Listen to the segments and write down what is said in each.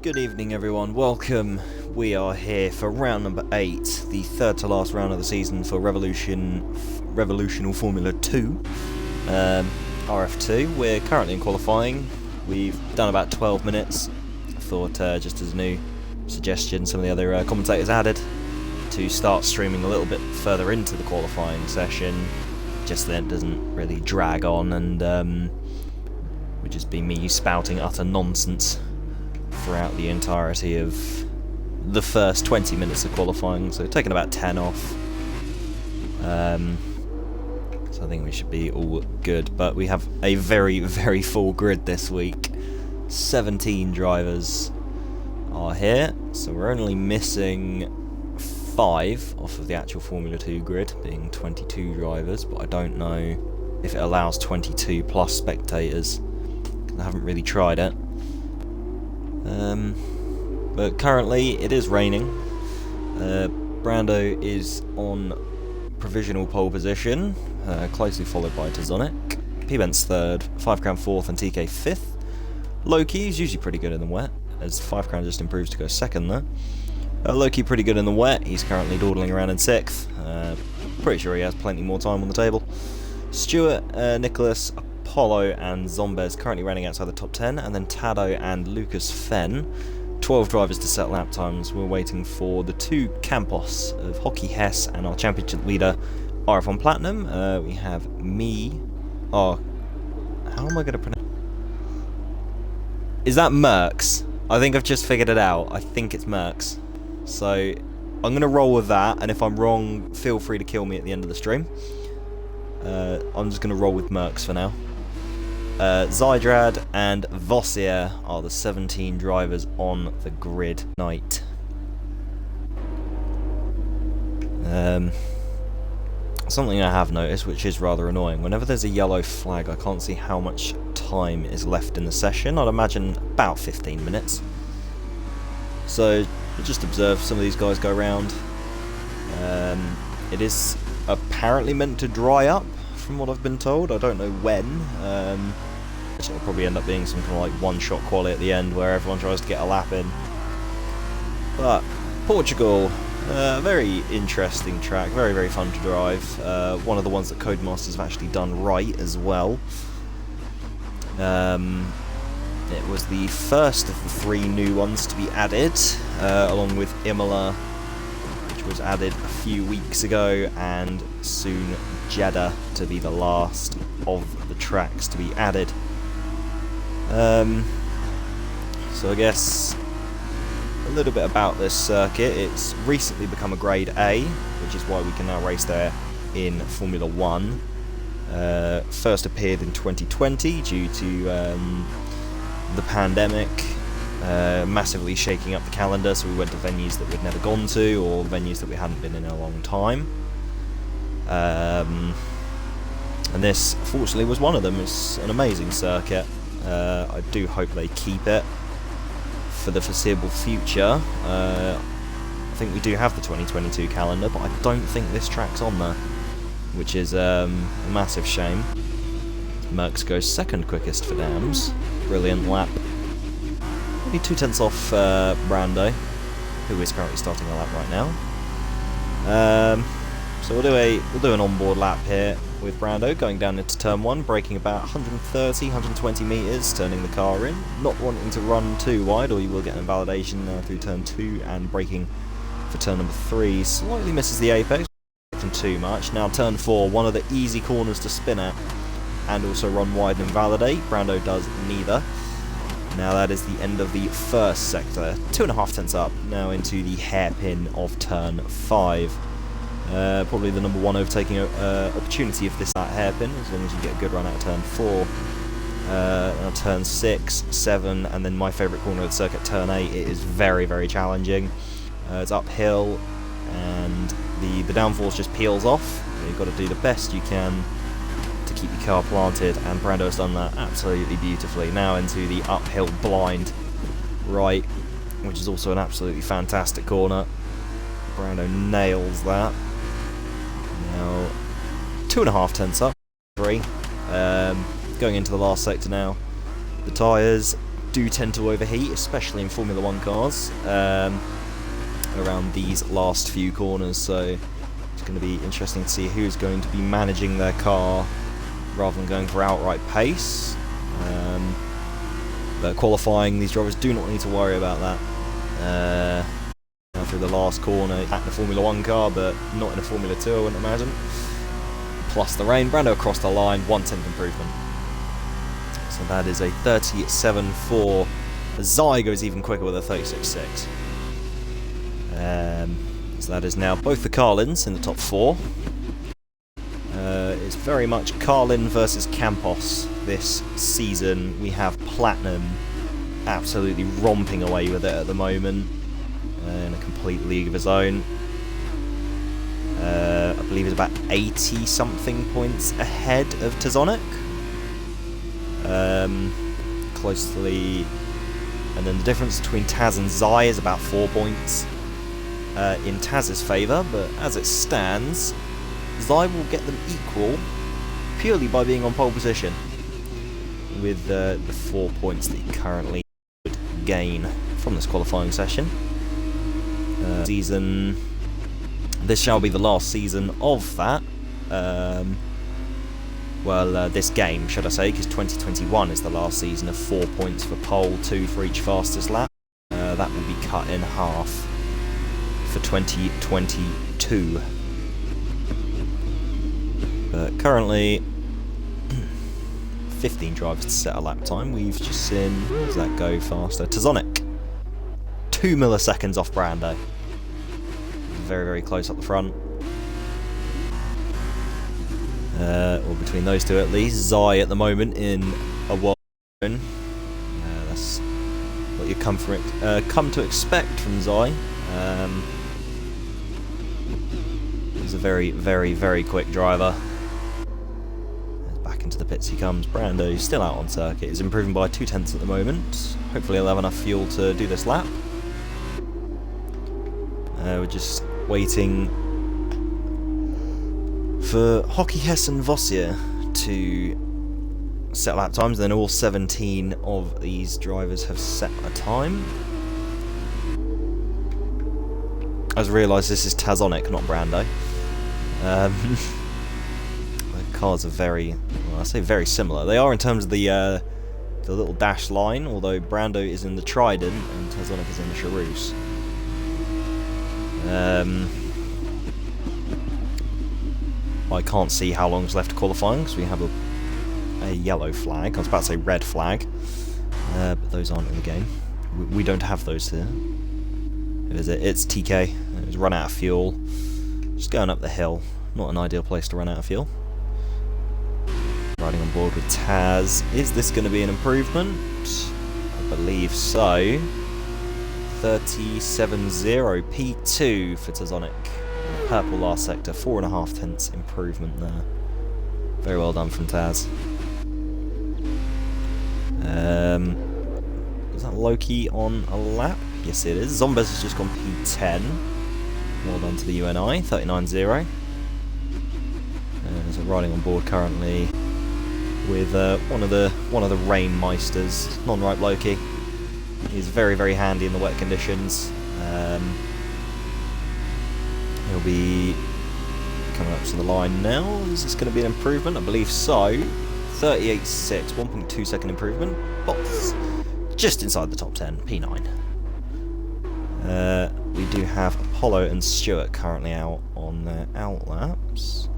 Good evening everyone, welcome. We are here for round number 8, the third to last round of the season for Revolutional Formula 2, RF2. We're currently in qualifying. We've done about 12 minutes. I thought, just as a new suggestion, some of the other commentators added, to start streaming a little bit further into the qualifying session, just then it doesn't really drag on and would just be me spouting utter nonsense throughout the entirety of the first 20 minutes of qualifying, so taking about 10 off. So I think we should be all good, but we have a very, very full grid this week. 17 drivers are here, so we're only missing 5 off of the actual Formula 2 grid, being 22 drivers, but I don't know if it allows 22 plus spectators. I haven't really tried it. But currently it is raining. Brando is on provisional pole position, closely followed by Tazonic. P-Bent's third, 5 Crown fourth, and TK fifth. Loki is usually pretty good in the wet, as 5 Crown just improves to go second there. Loki pretty good in the wet, he's currently dawdling around in 6th. Pretty sure he has plenty more time on the table. Stuart, Nicholas, Apollo and Zombez currently running outside the top 10, and then Tado and Lucas Fenn. 12 drivers to set lap times. We're waiting for the 2 Campos of Hockey Hess and our championship leader RF on Platinum. We have me. Oh, how am I going to pronounce? Is that Merckx? I think I've just figured it out. I think it's Merckx. So I'm going to roll with that, and if I'm wrong, feel free to kill me at the end of the stream. I'm just going to roll with Merckx for now. Zydrad and Vossier are the 17 drivers on the grid tonight. Something I have noticed, which is rather annoying, whenever there's a yellow flag I can't see how much time is left in the session. I'd imagine about 15 minutes. So just observe some of these guys go around. It is apparently meant to dry up, from what I've been told. I don't know when. It'll probably end up being some kind of like one-shot quali at the end where everyone tries to get a lap in. But Portugal, very interesting track, very, very fun to drive. One of the ones that Codemasters have actually done right as well. It was the first of the 3 new ones to be added, along with Imola, which was added a few weeks ago, and soon Jeddah to be the last of the tracks to be added. So I guess a little bit about this circuit. It's recently become a Grade A, which is why we can now race there in Formula 1. First appeared in 2020 due to the pandemic massively shaking up the calendar, so we went to venues that we'd never gone to, or venues that we hadn't been in a long time. And this, fortunately, was one of them. It's an amazing circuit. I do hope they keep it for the foreseeable future. I think we do have the 2022 calendar, but I don't think this track's on there, which is a massive shame. Merckx goes second quickest for Dams. Brilliant lap. Only 2/10 off Brando, who is currently starting a lap right now. So we'll do an onboard lap here with Brando, going down into turn 1, braking about 130, 120 metres, turning the car in, not wanting to run too wide, or you will get an invalidation through turn 2, and braking for turn number 3. Slightly misses the apex, not too much. Now turn 4, one of the easy corners to spin at, and also run wide and invalidate. Brando does neither. Now that is the end of the first sector. 2.5 tenths up, now into the hairpin of turn 5. Probably the number 1 overtaking opportunity of this hairpin, as long as you get a good run out of turn 4. Now turn 6, 7, and then my favourite corner of the circuit, turn 8. It is very, very challenging. It's uphill, and the downforce just peels off. You've got to do the best you can to keep your car planted, and Brando has done that absolutely beautifully. Now into the uphill blind right, which is also an absolutely fantastic corner. Brando nails that. Now 2.5 tenths up, 3. Going into the last sector now. The tyres do tend to overheat, especially in Formula 1 cars, around these last few corners, so it's going to be interesting to see who's going to be managing their car rather than going for outright pace. But qualifying, these drivers do not need to worry about that. Now through the last corner at the Formula 1 car, but not in a Formula 2, I wouldn't imagine. Plus the rain, Brando across the line, 1/10 improvement. So that is a 37.4. Zai goes even quicker with a 36.6. So that is now both the Carlins in the top 4. It's very much Carlin versus Campos this season. We have Platinum absolutely romping away with it at the moment, in a complete league of his own. I believe it's about 80-something points ahead of Tazonic. Closely, and then the difference between Taz and Zai is about 4 points in Taz's favour, but as it stands, Zai will get them equal purely by being on pole position, with the 4 points that he currently would gain from this qualifying session. This shall be the last season of that. This game, should I say, because 2021 is the last season of 4 points for pole, 2 for each fastest lap. That will be cut in half for 2022. But currently, 15 drivers to set a lap time. We've just seen, where does that go faster? Tazonic, 2 milliseconds off Brando. Very, very close up the front. Or between those two at least. Zai at the moment in a world zone. That's what you come to expect from Zai. He's a very, very, very quick driver. Back into the pits he comes. Brando still out on circuit. He's improving by 2/10 at the moment. Hopefully he'll have enough fuel to do this lap. We're just waiting for Hockey Hessen Vossier to set lap times. Then all 17 of these drivers have set a time. I just realised this is Tazonic, not Brando. The cars are very, well, I say very similar. They are in terms of the little dash line, although Brando is in the Trident and Tazonic is in the Charouse. I can't see how long's left to qualifying because we have a yellow flag. I was about to say red flag, but those aren't in the game. We don't have those here. Who is it? It's TK. It's run out of fuel. Just going up the hill. Not an ideal place to run out of fuel. Riding on board with Taz. Is this going to be an improvement? I believe so. 37.0 P2 for Tazonic. Purple last sector, 4.5 improvement there. Very well done from Taz. Is that Loki on a lap? Yes it is. Zombez has just gone P10. Well done to the UNI, 39.0. So riding on board currently with one of the Rainmeisters, non-ripe Loki. He's very, very handy in the wet conditions. He'll be coming up to the line now. Is this going to be an improvement? I believe so. 38.6, 1.2 second improvement. Both just inside the top 10, P9. We do have Apollo and Stewart currently out on their outlaps.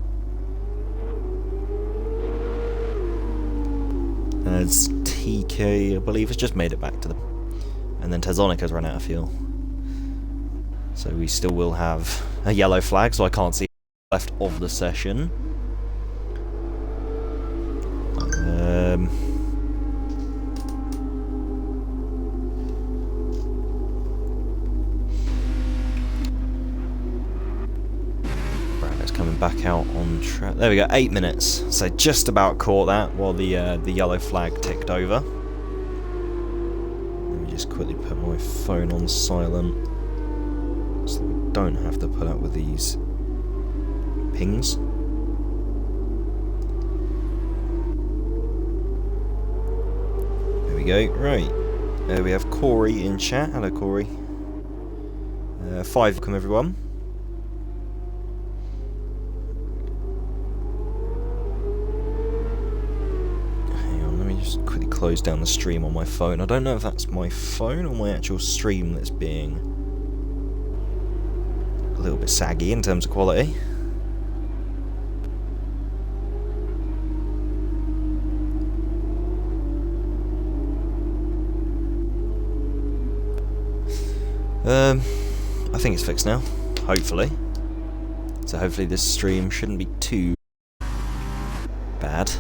As TK, I believe, has just made it back to them. And then Tazonic has run out of fuel. So we still will have a yellow flag, so I can't see left of the session. Brando's coming back out on track. There we go, 8 minutes. So just about caught that while the yellow flag ticked over. Let me just quickly put my phone on silent, so we don't have to put up with these pings. There we go, right. We have Corey in chat. Hello, Corey. 5, welcome everyone. Hang on, let me just quickly close down the stream on my phone. I don't know if that's my phone or my actual stream that's being a little bit saggy in terms of quality. I think it's fixed now, hopefully. So hopefully this stream shouldn't be too bad.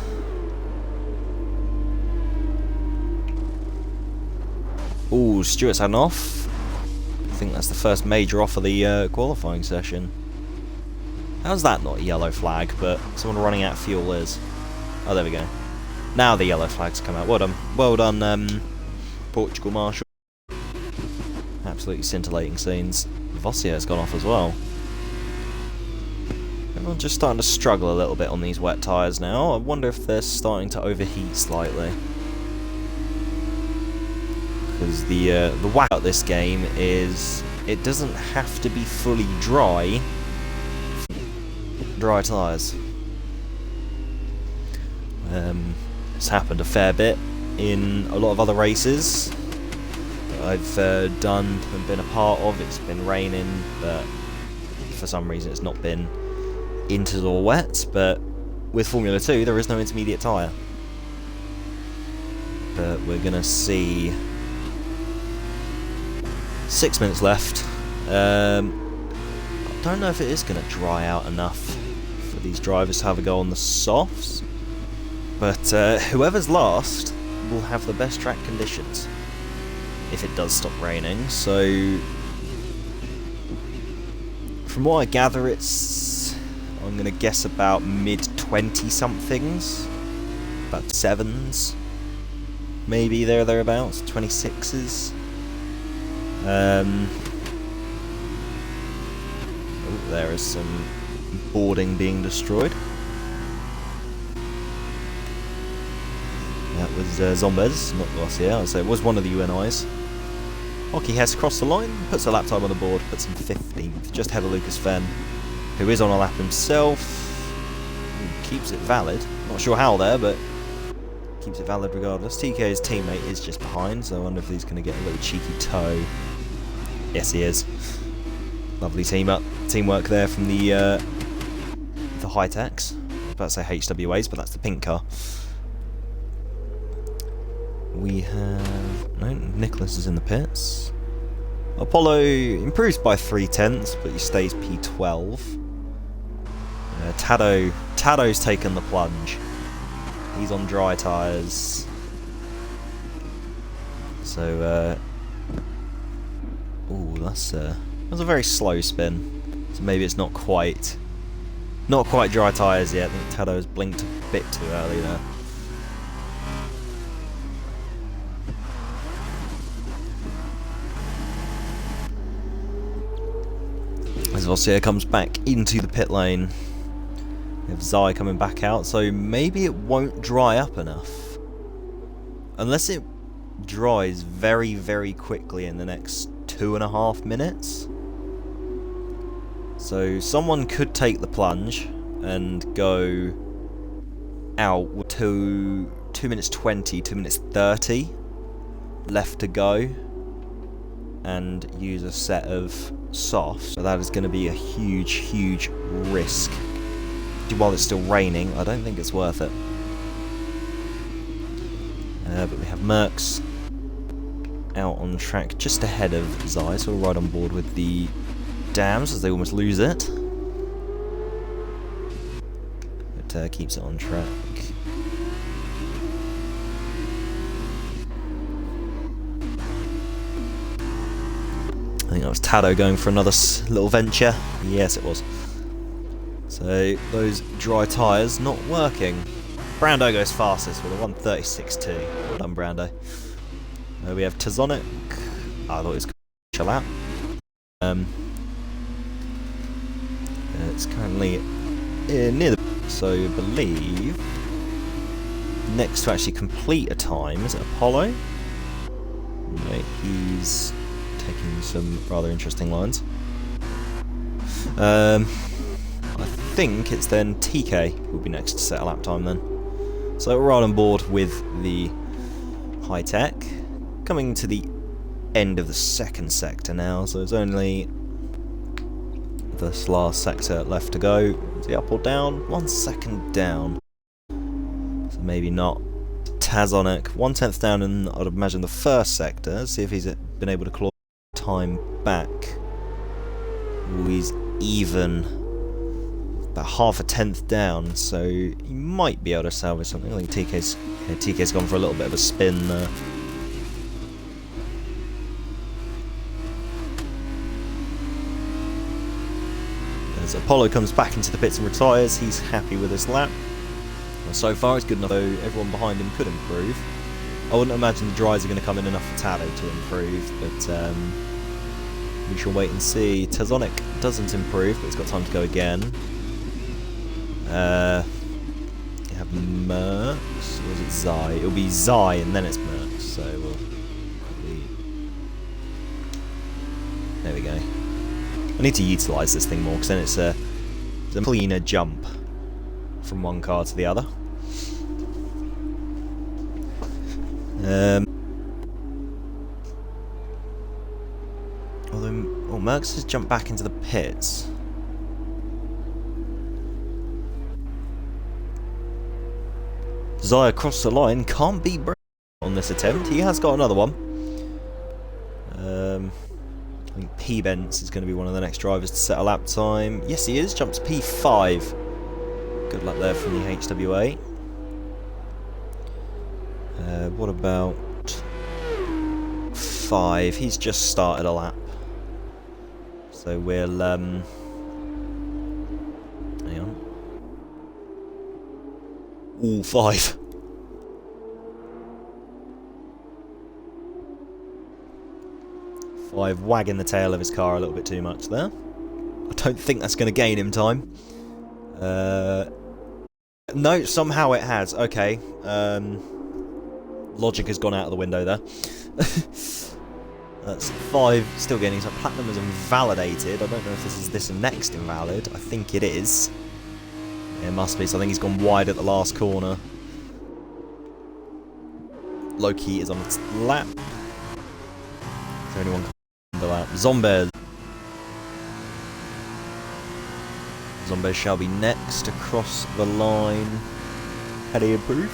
Ooh, Stuart's had an off. I think that's the first major off of the qualifying session. How's that not a yellow flag, but someone running out of fuel is? Oh, there we go. Now the yellow flag's come out. Well done. Well done, Portugal Marshal. Absolutely scintillating scenes. Vossier's gone off as well. Everyone's just starting to struggle a little bit on these wet tyres now. I wonder if they're starting to overheat slightly. Because the whack about this game is it doesn't have to be fully dry tyres. It's happened a fair bit in a lot of other races I've done and been a part of. It's been raining, but for some reason it's not been inters or wet. But with Formula 2 there is no intermediate tyre. But we're going to see 6 minutes left. I don't know if it is going to dry out enough for these drivers to have a go on the softs. But whoever's last will have the best track conditions if it does stop raining. So from what I gather, it's, I'm going to guess, about mid-20 somethings, about 7s, maybe thereabouts, 26s. Oh, there is some boarding being destroyed. That was Zombez, not Garcia, so it was one of the UNIs. Hockey Hess crossed the line, puts a lap time on the board, puts him 15th, just ahead of Lucas Fenn, who is on a lap himself. Keeps it valid. Not sure how there, but keeps it valid regardless. TK's teammate is just behind, so I wonder if he's going to get a little cheeky toe. Yes, he is. Lovely teamwork there from the high-techs. I was about to say HWAs, but that's the pink car. We have... no, Nicholas is in the pits. Apollo improves by 0.3, but he stays P12. Tado's taken the plunge. He's on dry tyres. So, ooh, that's a very slow spin. So maybe it's not quite dry tyres yet. I think Tado has blinked a bit too early there. As Vossier comes back into the pit lane. We have Zai coming back out, so maybe it won't dry up enough. Unless it dries very, very quickly in the next 2.5 minutes. So someone could take the plunge and go out with 2 minutes 20, 2 minutes 30 left to go, and use a set of softs. So that is going to be a huge, huge risk. While it's still raining, I don't think it's worth it. But we have Merckx out on track just ahead of Zai, so we'll ride on board with the Dams as they almost lose it. But keeps it on track. I think that was Tado going for another little venture. Yes, it was. So those dry tyres not working. Brando goes fastest with a 1:36.2. Well done, Brando. We have Tazonic. I thought it was chill out. It's currently near the... so I believe next to actually complete a time is it Apollo? Right, he's taking some rather interesting lines. I think it's then TK who will be next to set a lap time then. So we're on board with the high-tech. Coming to the end of the second sector now, so there's only this last sector left to go. Is he up or down? 1 second down. So maybe not. Tazonic, 1/10 down in, I'd imagine, the first sector. See if he's been able to claw time back. Ooh, he's even. About half a tenth down, so he might be able to salvage something. I think TK's gone for a little bit of a spin there. As Apollo comes back into the pits and retires, he's happy with this lap. Well, so far it's good enough, though everyone behind him could improve. I wouldn't imagine the dries are going to come in enough for Tado to improve, but we shall wait and see. Tazonic doesn't improve, but he's got time to go again. You have Mercs, or is it Zai? It'll be Zai and then it's Mercs, so we'll... There we go. I need to utilise this thing more, because then it's a cleaner jump from one car to the other. Although, Mercs has jumped back into the pits. Zai across the line, can't be brave on this attempt. He has got another one. I think P-Bence is going to be one of the next drivers to set a lap time. Yes, he is. Jumps P5. Good luck there from the HWA. What about 5? He's just started a lap. So we'll... hang on. Ooh, 5. Wagging the tail of his car a little bit too much there. I don't think that's going to gain him time. No, somehow it has. Okay. Logic has gone out of the window there. That's 5 still gaining. So Platinum is invalidated. I don't know if this is this next invalid. I think it is. It must be, so I think he's gone wide at the last corner. Loki is on its lap. Is there anyone on the lap? Zombez. Zombez shall be next across the line. How do you improve?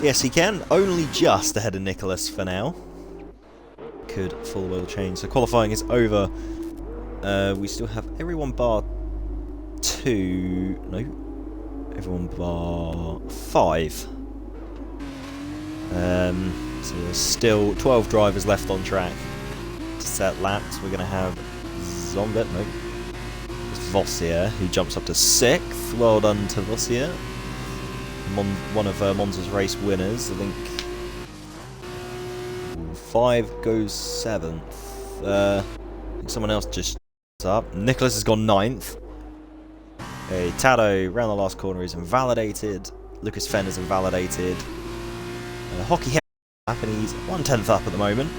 Yes, he can. Only just ahead of Nicholas for now. Could full wheel change. So qualifying is over. We still have everyone bar 2. No. Everyone bar 5. So there's still 12 drivers left on track to set laps. We're going to have Zombet. No. It's Vossier, who jumps up to 6th. Well done to Vossier. One of Monza's race winners. I think 5 goes 7th. I think someone else just up. Nicholas has gone 9th. Okay, Tado round the last corner is invalidated. Lucas Fenn is invalidated. Hockey Head and he's 1/10 up at the moment.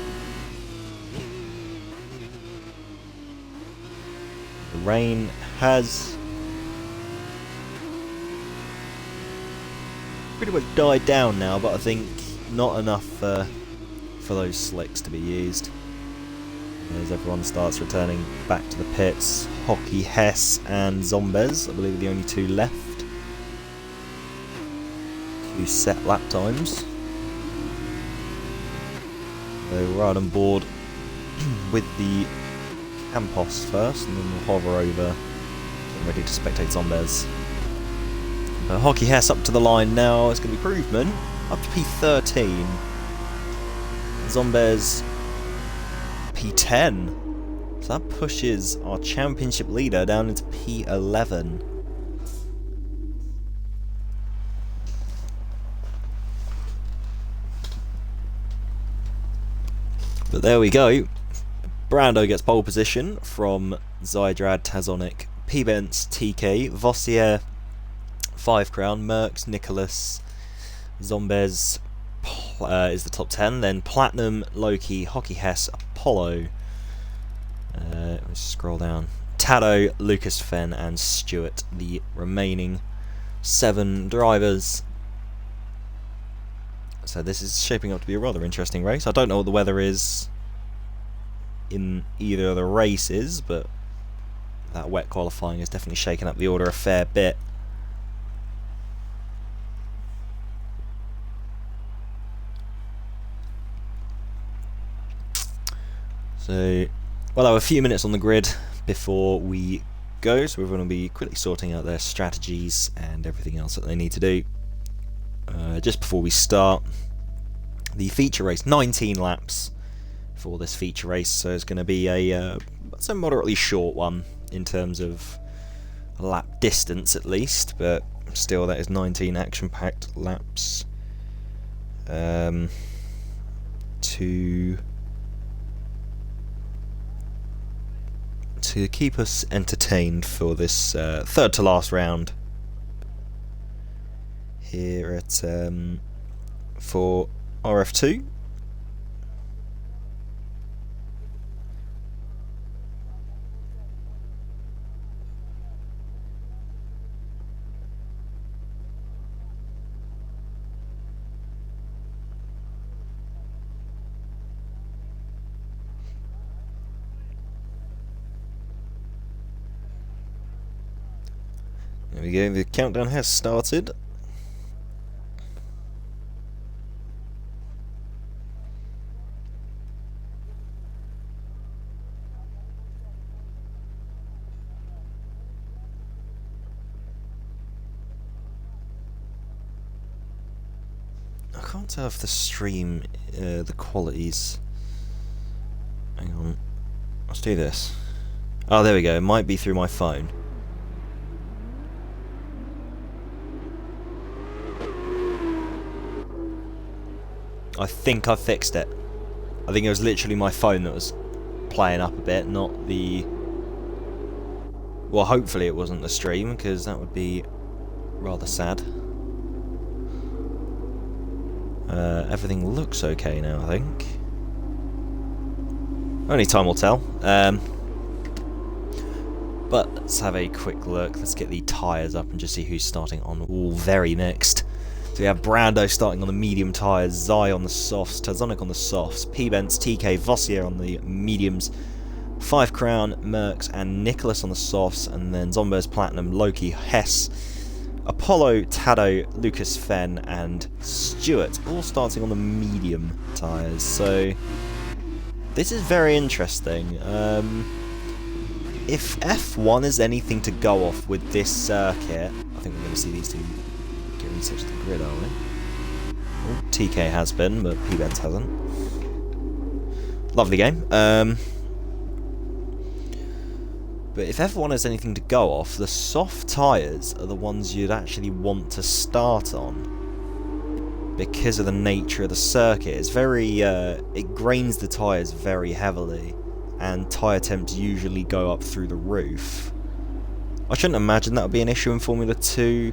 The rain has pretty much died down now, but I think not enough for those slicks to be used. As everyone starts returning back to the pits, Hockey, Hess and Zombez, I believe, are the only 2 left to set lap times. So we're right on board with the Campos first, and then we'll hover over, getting ready to spectate Zombez. Hockey Hess up to the line now. It's going to be Proofman up to P13. Zombez P10. So that pushes our championship leader down into P11. But there we go. Brando gets pole position from Zydrad, Tazonic, P-Bence, TK, Vossier, 5 crown, Mercs, Nicholas, Zombies is the top 10. Then Platinum, Loki, Hockey Hess, Apollo. Let's scroll down. Tado, Lucas Fenn, and Stuart, the remaining 7 drivers. So this is shaping up to be a rather interesting race. I don't know what the weather is in either of the races, but that wet qualifying has definitely shaken up the order a fair bit. So, well, I have a few minutes on the grid before we go, so we're going to be quickly sorting out their strategies and everything else that they need to do. Just before we start, the feature race, 19 laps for this feature race, so it's going to be a moderately short one in terms of lap distance at least, but still that is 19 action-packed laps to keep us entertained for this third to last round here at for RF2. There we go, the countdown has started. I can't tell if the stream, the quality's... Hang on, let's do this. Oh, there we go, it might be through my phone. I think I fixed it. I think it was literally my phone that was playing up a bit, not the... Well, hopefully it wasn't the stream, because that would be rather sad. Everything looks okay now, I think. Only time will tell. But let's have a quick look. Let's get the tyres up and just see who's starting on all very mixed. So we have Brando starting on the medium tyres, Zai on the softs, Tazonic on the softs, P-Bents, TK, Vossier on the mediums, 5 Crown, Mercs and Nicholas on the softs, and then Zombies, Platinum, Loki, Hess, Apollo, Tado, Lucas Fenn and Stuart, all starting on the medium tyres. So this is very interesting. If F1 is anything to go off with this circuit, I think we're going to see these two get research to the grid, are we? Oh, TK has been, but P-Bents hasn't. Lovely game. But if F1 has anything to go off, the soft tyres are the ones you'd actually want to start on, because of the nature of the circuit. It's very, it grains the tyres very heavily, and tyre temps usually go up through the roof. I shouldn't imagine that would be an issue in Formula 2,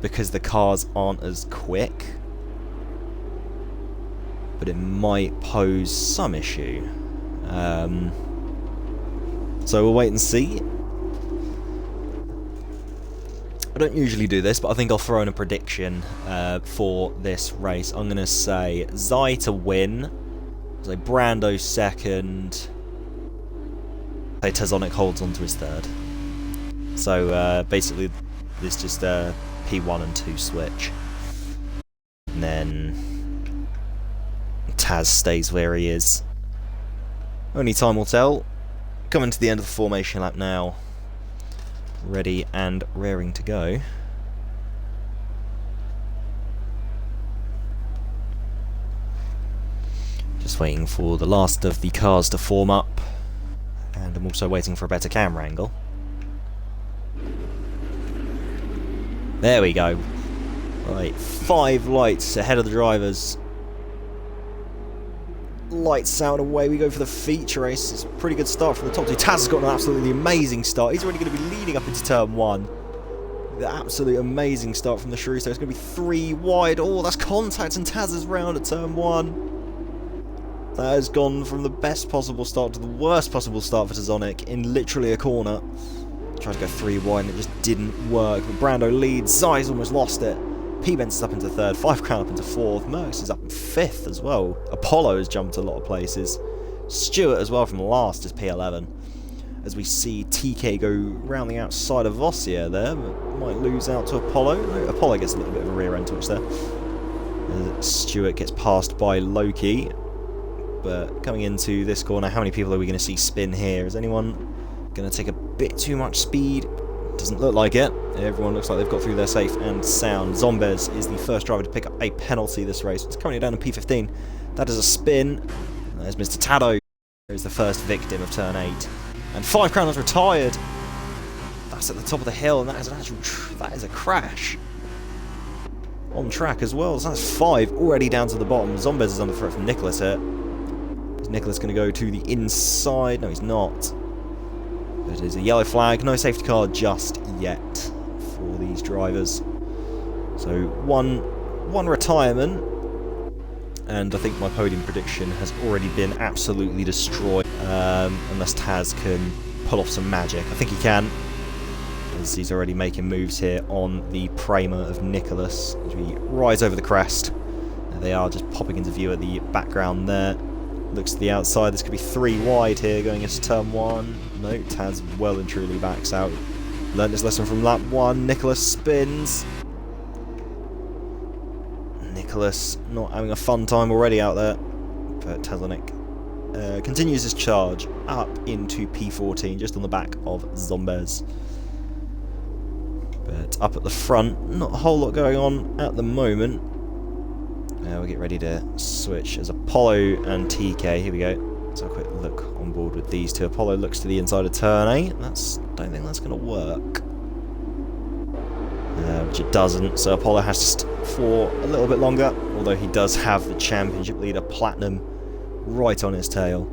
because the cars aren't as quick, but it might pose some issue. So we'll wait and see. I don't usually do this, but I think I'll throw in a prediction for this race. I'm going to say Zai to win, say Brando second, say Tazonic holds on to his third. So basically this just P1 and 2 switch. And then Taz stays where he is. Only time will tell. Coming to the end of the formation lap now. Ready and raring to go. Just waiting for the last of the cars to form up. And I'm also waiting for a better camera angle. There we go. Right, 5 lights ahead of the drivers. Lights out, away we go for the feature race. It's a pretty good start from the top two. Taz has got an absolutely amazing start. He's already going to be leading up into turn 1. the absolute amazing start from the Shrew, so it's going to be 3 wide. Oh, that's contact, and Taz is round at turn 1. That has gone from the best possible start to the worst possible start for Tazonic in literally a corner. Tried to go 3 wide and it just didn't work. But Brando leads, Zai's almost lost it. P-Benz is up into 3rd, 5 Crown up into 4th, Mercs is up in 5th as well. Apollo has jumped a lot of places. Stewart as well from last is P11. As we see TK go round the outside of Vossier there, but might lose out to Apollo. No, Apollo gets a little bit of a rear end twitch there. Stewart gets passed by Loki. But coming into this corner, how many people are we going to see spin here? Is anyone going to take a bit too much speed? Doesn't look like it. Everyone looks like they've got through there safe and sound. Zombez is the first driver to pick up a penalty this race. It's currently down in P15. That is a spin. There's Mr. Tado, who is the first victim of turn 8. And 5 Crown has retired. That's at the top of the hill, and that is an actual that is a crash. On track as well. So that's 5 already down to the bottom. Zombez is under threat from Nicholas here. Is Nicholas going to go to the inside? No, he's not. It is a yellow flag, no safety car just yet for these drivers. So one retirement, and I think my podium prediction has already been absolutely destroyed, unless Taz can pull off some magic. I think he can, as he's already making moves here on the Prema of Nicholas. As we rise over the crest, they are just popping into view at the background there. Looks to the outside, this could be 3 wide here going into turn 1. No, Taz well and truly backs out. Learned his lesson from lap 1. Nicholas spins. Nicholas not having a fun time already out there. But Tazonic continues his charge up into P14, just on the back of Zombez. But up at the front, not a whole lot going on at the moment. We'll get ready to switch as Apollo and TK. Here we go. Let's have a quick look on board with these two. Apollo looks to the inside of turn 8. Don't think that's going to work. Which it doesn't. So Apollo has to for a little bit longer. Although he does have the championship leader Platinum right on his tail.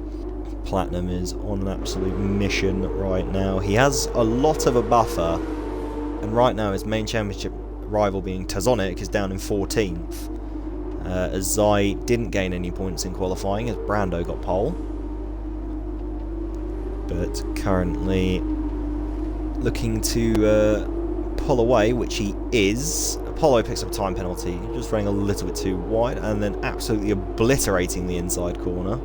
Platinum is on an absolute mission right now. He has a lot of a buffer. And right now his main championship rival being Tazonic is down in 14th. As Zai didn't gain any points in qualifying, as Brando got pole. But currently looking to pull away, which he is. Apollo picks up a time penalty, just running a little bit too wide, and then absolutely obliterating the inside corner.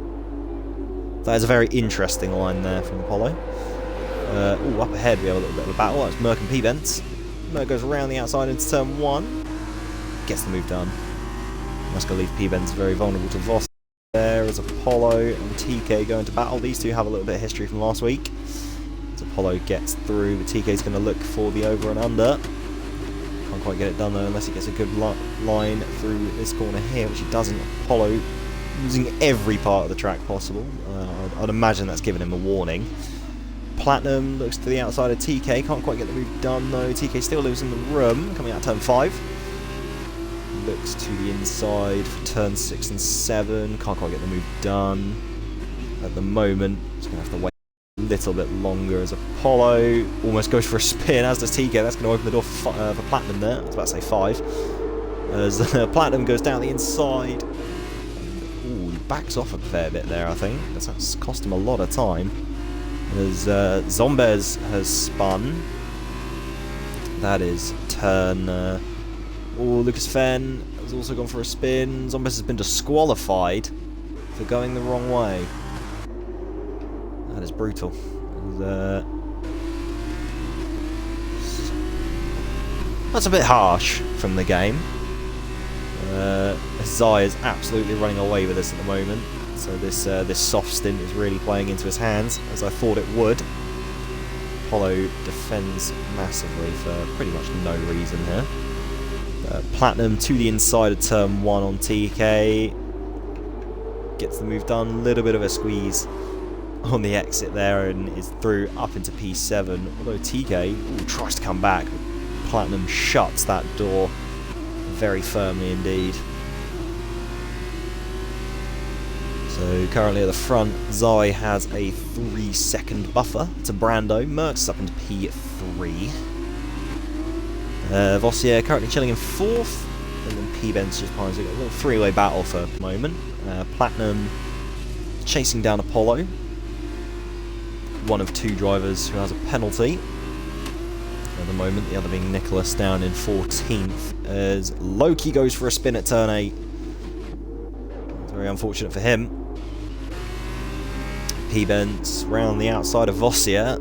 That is a very interesting line there from Apollo. Ooh, up ahead we have a little bit of a battle. That's Merc and P-Bents. Merc goes around the outside into turn 1. Gets the move done. That's going to leave P-Bents very vulnerable to Voss. There is Apollo and TK going to battle. These two have a little bit of history from last week. As Apollo gets through, but TK's going to look for the over and under. Can't quite get it done though, unless he gets a good line through this corner here, which he doesn't. Apollo using every part of the track possible. I'd imagine that's given him a warning. Platinum looks to the outside of TK. Can't quite get the move done though. TK still lives in the room, coming out turn 5. Looks to the inside for turn 6 and 7. Can't quite get the move done at the moment. Just going to have to wait a little bit longer as Apollo almost goes for a spin, as does TK. That's going to open the door for Platinum there. I was about to say 5. As Platinum goes down the inside. Ooh, he backs off a fair bit there, I think. That's cost him a lot of time. As Zombez has spun. That is turn... Lucas Fenn has also gone for a spin. Zombez has been disqualified for going the wrong way. That is brutal. That's a bit harsh from the game. Zai is absolutely running away with this at the moment. So this soft stint is really playing into his hands, as I thought it would. Apollo defends massively for pretty much no reason here. Platinum to the inside of turn 1 on TK. Gets the move done. A little bit of a squeeze on the exit there and is through up into P7. Although TK tries to come back. Platinum shuts that door very firmly indeed. So currently at the front, Zai has a 3-second buffer to Brando. Mercs up into P3. Vossier currently chilling in 4th, and then P-Benz just behind. So we've got a little three-way battle for the moment. Platinum chasing down Apollo, one of two drivers who has a penalty at the moment, the other being Nicholas down in 14th, as Loki goes for a spin at turn 8. It's very unfortunate for him. P-Benz round the outside of Vossier.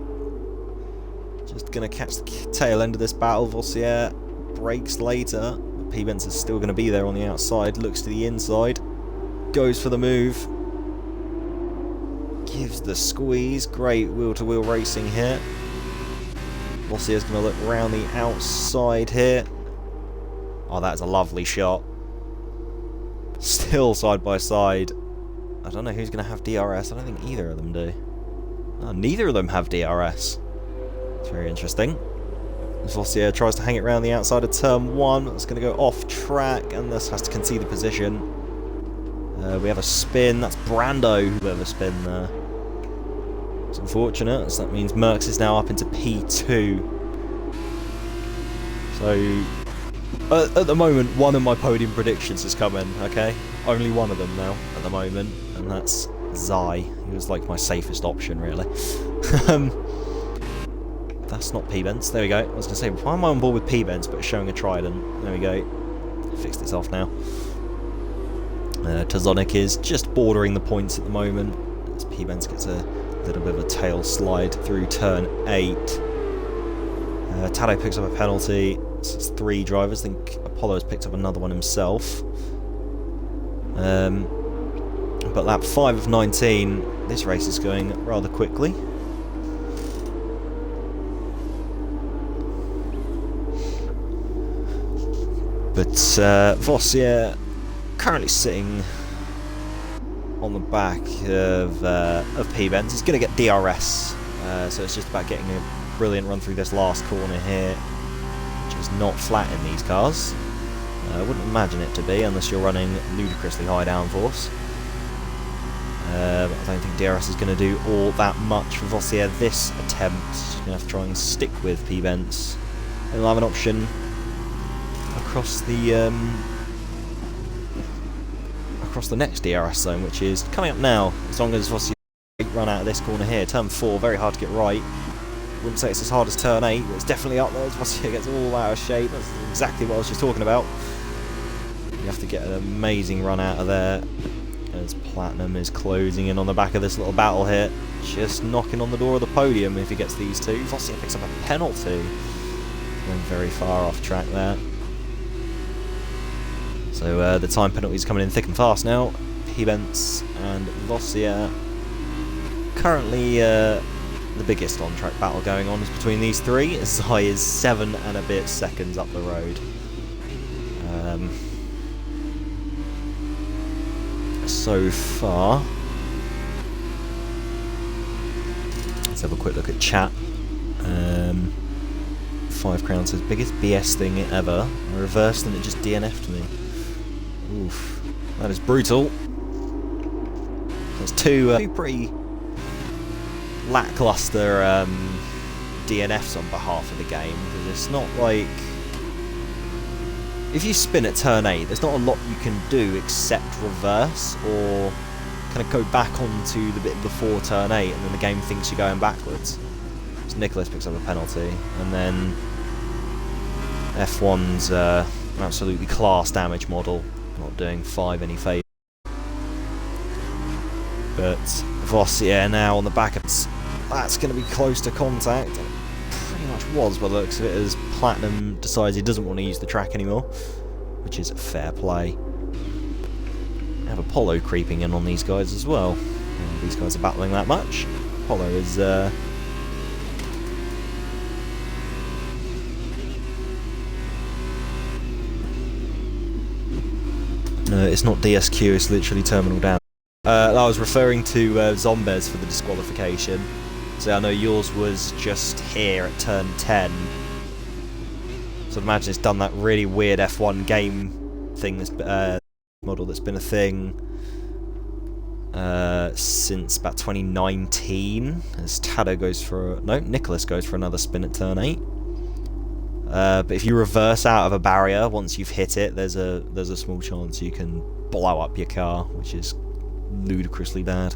Just going to catch the tail end of this battle. Vossier brakes later. P-Benz is still going to be there on the outside. Looks to the inside. Goes for the move. Gives the squeeze. Great wheel-to-wheel racing here. Vossier's going to look round the outside here. Oh, that's a lovely shot. Still side by side. I don't know who's going to have DRS. I don't think either of them do. No, neither of them have DRS. It's very interesting. Vossier tries to hang it round the outside of turn 1. It's going to go off track, and this has to concede the position. We have a spin. That's Brando who have a spin there. It's unfortunate, so that means Merckx is now up into P2. So, at the moment, one of my podium predictions has come in, okay? Only one of them now, at the moment, and that's Zai. He was like my safest option, really. That's not P-Benz. There we go. I was going to say, why am I on board with P-Benz, but showing a Trident? There we go. Fixed this off now. Tazonic is just bordering the points at the moment, as P-Benz gets a little bit of a tail slide through turn 8. Tado picks up a penalty. So it's 3 drivers. I think Apollo has picked up another one himself. But lap 5 of 19, this race is going rather quickly. But Vossier currently sitting on the back of P-Benz. He's going to get DRS, so it's just about getting a brilliant run through this last corner here, which is not flat in these cars. I wouldn't imagine it to be unless you're running ludicrously high downforce. I don't think DRS is going to do all that much for Vossier this attempt. He's going to have to try and stick with P-Benz. And he'll have an option across the next DRS zone, which is coming up now, as long as Vossier run out of this corner here. Turn 4, very hard to get right. Wouldn't say it's as hard as turn 8, but it's definitely up there as Vossier gets all out of shape. That's exactly what I was just talking about. You have to get an amazing run out of there, as Platinum is closing in on the back of this little battle here. Just knocking on the door of the podium if he gets these two. Vossier picks up a penalty. Going very far off track there. So the time penalties coming in thick and fast now. P-Benz and Vossier. Currently the biggest on-track battle going on is between these three, as Zai is 7 and a bit seconds up the road. So far. Let's have a quick look at chat. 5 Crown says, biggest BS thing ever. I reversed and it just DNF'd me. Oof, that is brutal. There's two pretty lackluster DNFs on behalf of the game, because it's not like, if you spin at turn 8, there's not a lot you can do except reverse or kind of go back onto the bit before turn 8, and then the game thinks you're going backwards. So Nicholas picks up a penalty, and then F1's absolutely class damage model, not doing 5 any favour. But Vossier now on the back of it. That's going to be close to contact. It pretty much was by the looks of it, as Platinum decides he doesn't want to use the track anymore, which is fair play. I have Apollo creeping in on these guys as well. These guys are battling that much. Apollo is no, it's not DSQ, it's literally terminal down. I was referring to Zombies for the disqualification. So I know yours was just here at turn 10. So I'd imagine it's done that really weird F1 game thing, this model that's been a thing since about 2019. As Tado goes for... no, Nicholas goes for another spin at turn 8. But if you reverse out of a barrier once you've hit it, there's a small chance you can blow up your car, which is ludicrously bad.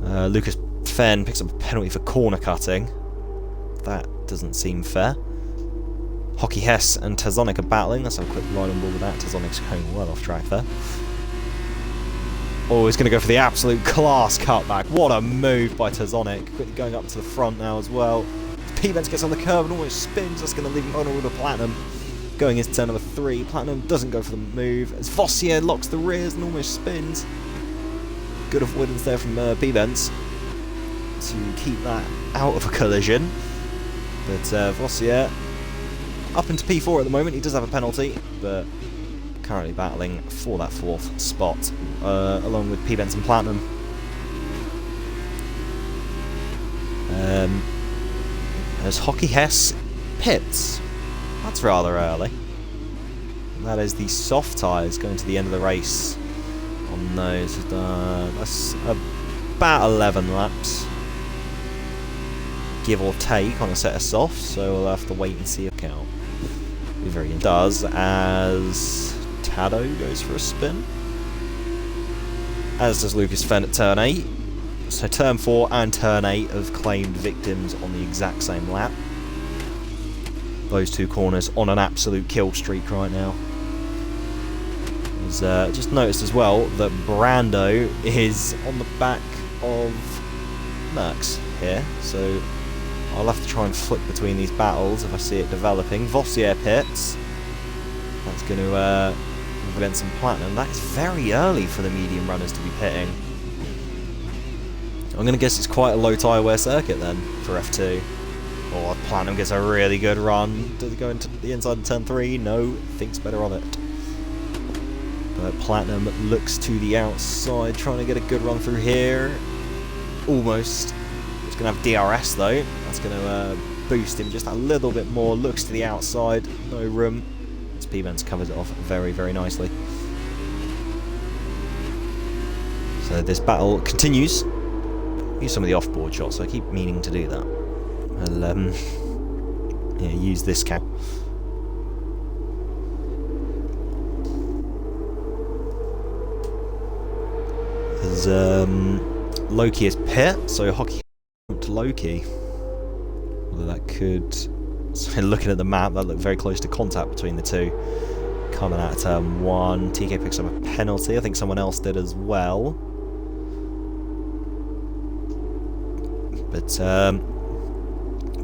Lucas Fenn picks up a penalty for corner cutting. That doesn't seem fair. Hockey Hess and Tazonic are battling. Let's have a quick ride on board with that. Tazonic's going well off track there. Oh, he's going to go for the absolute class cutback. What a move by Tazonic. Quickly going up to the front now as well. P-Benz gets on the curve and almost spins. That's going to leave him vulnerable to Platinum. Going into turn number 3. Platinum doesn't go for the move as Vossier locks the rears and almost spins. Good avoidance there from P-Benz to keep that out of a collision. But Vossier up into P4 at the moment. He does have a penalty, but currently battling for that 4th spot, along with P-Benz and Platinum. As Hockey Hess pits. That's rather early. And that is the soft tyres going to the end of the race on those. That's about 11 laps, give or take, on a set of softs, so we'll have to wait and see account. Very does as Tado goes for a spin, as does Lucas Fenn at turn 8. So turn 4 and turn 8 have claimed victims on the exact same lap. Those two corners on an absolute kill streak right now. Just noticed as well that Brando is on the back of Merckx here, so I'll have to try and flick between these battles if I see it developing. Vossier pits. That's going to prevent some Platinum. That is very early for the medium runners to be pitting. I'm going to guess it's quite a low tyre wear circuit then for F2. Or Platinum gets a really good run. Does it go into the inside of turn 3? No, thinks better of it. But Platinum looks to the outside, trying to get a good run through here. Almost. It's going to have DRS though. That's going to boost him just a little bit more. Looks to the outside, no room. As P-Benz covers it off very, very nicely. So this battle continues. Use some of the off-board shots, so I keep meaning to do that. I'll yeah, use this cap. As Loki is pit, so Hockey to Loki. Although that could, so looking at the map, that looked very close to contact between the two. Coming out of turn 1, TK picks up a penalty. I think someone else did as well. But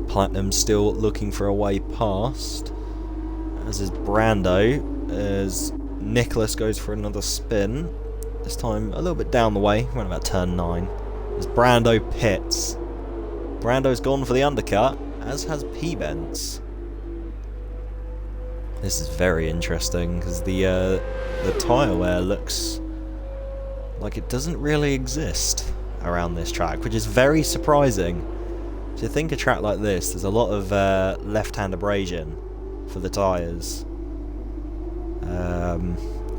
Platinum still looking for a way past, as is Brando, as Nicholas goes for another spin. This time a little bit down the way, around about turn 9. As Brando pits. Brando's gone for the undercut, as has P-Benz. This is very interesting, because the tyre wear looks like it doesn't really exist around this track, which is very surprising. So you think a track like this, there's a lot of left-hand abrasion for the tyres,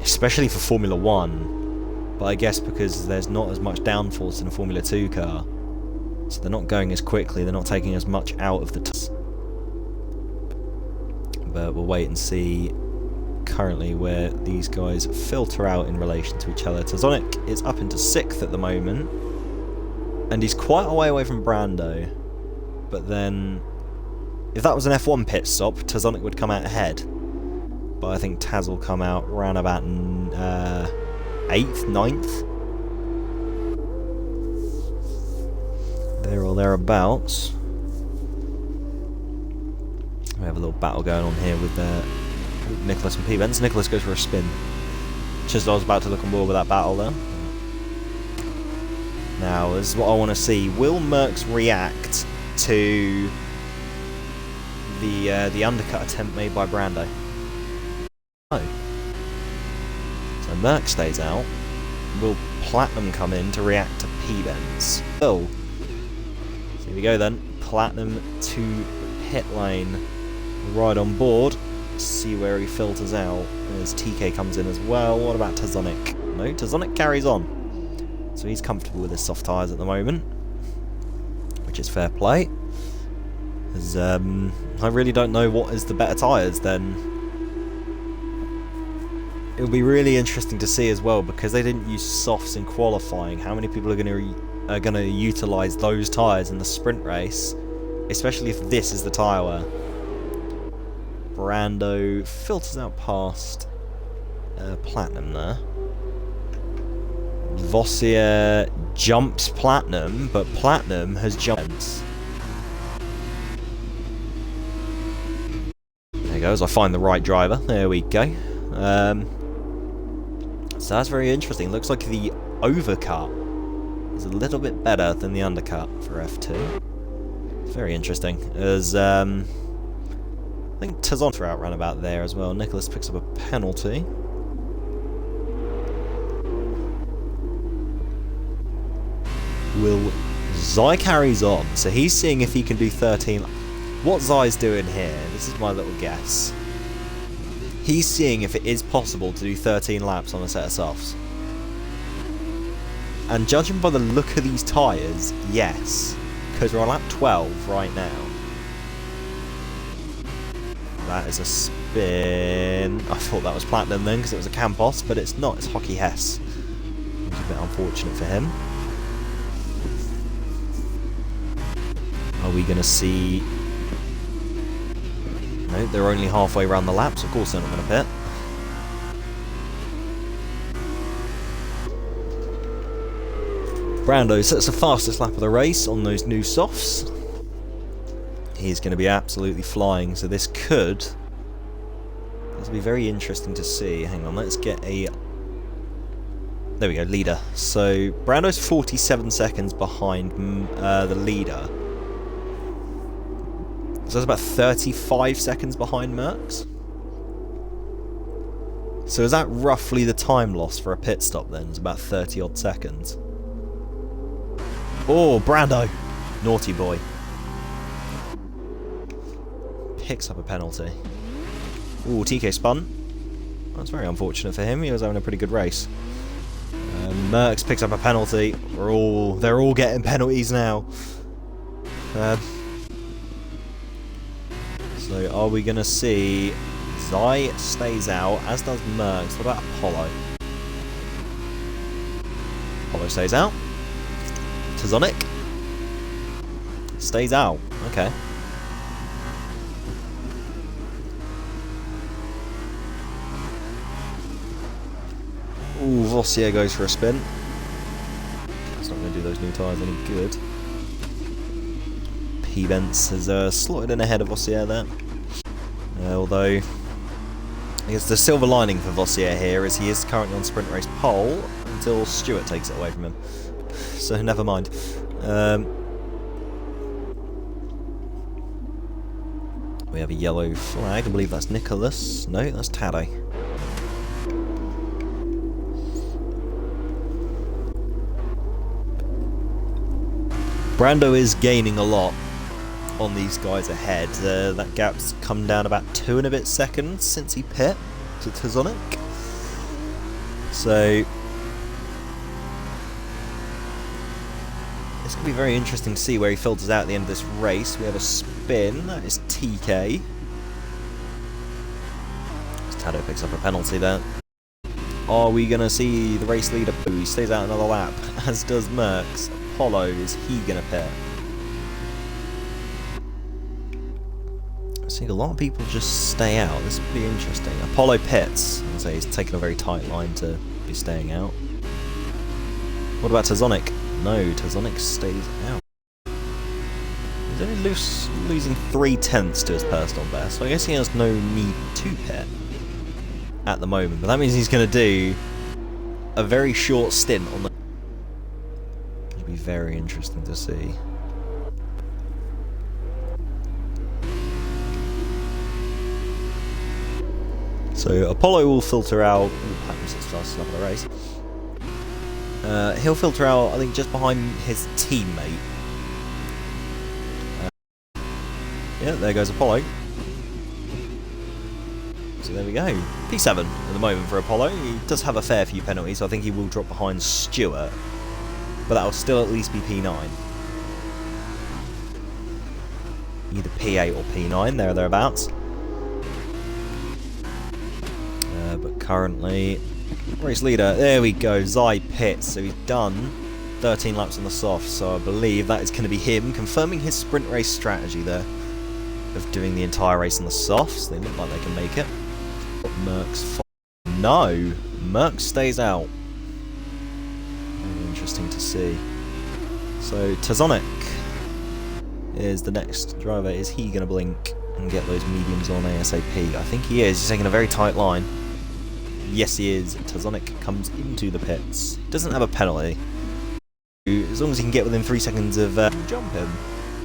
especially for Formula 1, but I guess because there's not as much downforce in a Formula 2 car, so they're not going as quickly, they're not taking as much out of the tyres. But we'll wait and see currently where these guys filter out in relation to each other. Tazonic is up into 6th at the moment, and he's quite a way away from Brando. But then, if that was an F1 pit stop, Tazonic would come out ahead. But I think Taz will come out around about 8th, 9th. There or thereabouts. We have a little battle going on here with Nicholas and P-Benz. Nicholas goes for a spin. Just as I was about to look on board with that battle there. Now, this is what I want to see. Will Merckx react to the undercut attempt made by Brando? No. So Merckx stays out. Will Platinum come in to react to P-Benz? Oh. So here we go then. Platinum to pit lane. Right on board. See where he filters out. As TK comes in as well. What about Tazonic? No, Tazonic carries on. So he's comfortable with his soft tyres at the moment, which is fair play. Because I really don't know what is the better tyres then. It will be really interesting to see as well, because they didn't use softs in qualifying. How many people are going to utilise those tyres in the sprint race, especially if this is the tyre wear. Brando filters out past Platinum there. Vossier jumps Platinum, but Platinum has jumped. There he goes, I find the right driver. There we go. So that's very interesting. Looks like the overcut is a little bit better than the undercut for F2. It's very interesting. As I think Tazon outrun about there as well. Nicholas picks up a penalty. Will Zai carries on, so he's seeing if he can do 13. What Zai's doing here, this is my little guess. He's seeing if it is possible to do 13 laps on a set of softs. And judging by the look of these tyres, yes. Because we're on lap 12 right now. That is a spin. I thought that was Platinum then because it was a Campos, but it's not, it's Hockey Hess. It was a bit unfortunate for him. Are we going to see... No, they're only halfway around the lap, so of course they're not going to pit. Brando sets the fastest lap of the race on those new softs. He's going to be absolutely flying, so this will be very interesting to see. Hang on, let's get a... There we go, leader. So Brando's 47 seconds behind the leader. So that's about 35 seconds behind Merckx. So is that roughly the time loss for a pit stop then? It's about 30 odd seconds. Oh, Brando! Naughty boy. Picks up a penalty. Ooh, TK spun. That's very unfortunate for him. He was having a pretty good race. Merckx picks up a penalty. They're all getting penalties now. So are we going to see Zai stays out, as does Merckx. What about Apollo? Apollo stays out. Tazonic stays out. Okay. Ooh, Vossier goes for a spin. That's not going to do those new tyres any good. P-Bence has slotted in ahead of Vossier there. Although, I guess the silver lining for Vossier here is he is currently on sprint race pole until Stewart takes it away from him. So never mind. We have a yellow flag. I believe that's Nicholas. No, that's Taddy. Brando is gaining a lot on these guys ahead. That gap's come down about 2 and a bit seconds since he pit to Tazonic. So it's going to be very interesting to see where he filters out at the end of this race. We have a spin. That is TK. Tado picks up a penalty there. Are we going to see the race leader? He stays out another lap, as does Merckx. Apollo, is he going to pit? I see a lot of people just stay out. This would be interesting. Apollo pits. I'd say he's taken a very tight line to be staying out. What about Tazonic? No, Tazonic stays out. He's only losing 3/10 to his personal best, so I guess he has no need to pit at the moment. But that means he's going to do a very short stint on the... It'll be very interesting to see. So Apollo will filter out... Platinum's his fastest lap of the race. He'll filter out, I think, just behind his teammate. Yeah, there goes Apollo. So there we go. P7 at the moment for Apollo. He does have a fair few penalties, so I think he will drop behind Stewart. But that will still at least be P9. either P8 or P9, there or thereabouts. But currently, race leader, there we go, Zai pits, so he's done 13 laps on the soft, so I believe that is going to be him confirming his sprint race strategy there of doing the entire race on the softs. They look like they can make it. But Merck's no, Merck stays out. Very interesting to see. So Tazonic is the next driver. Is he going to blink and get those mediums on ASAP? I think he is. He's taking a very tight line. Yes, he is. Tazonic comes into the pits. Doesn't have a penalty. As long as he can get within 3 seconds of jump him.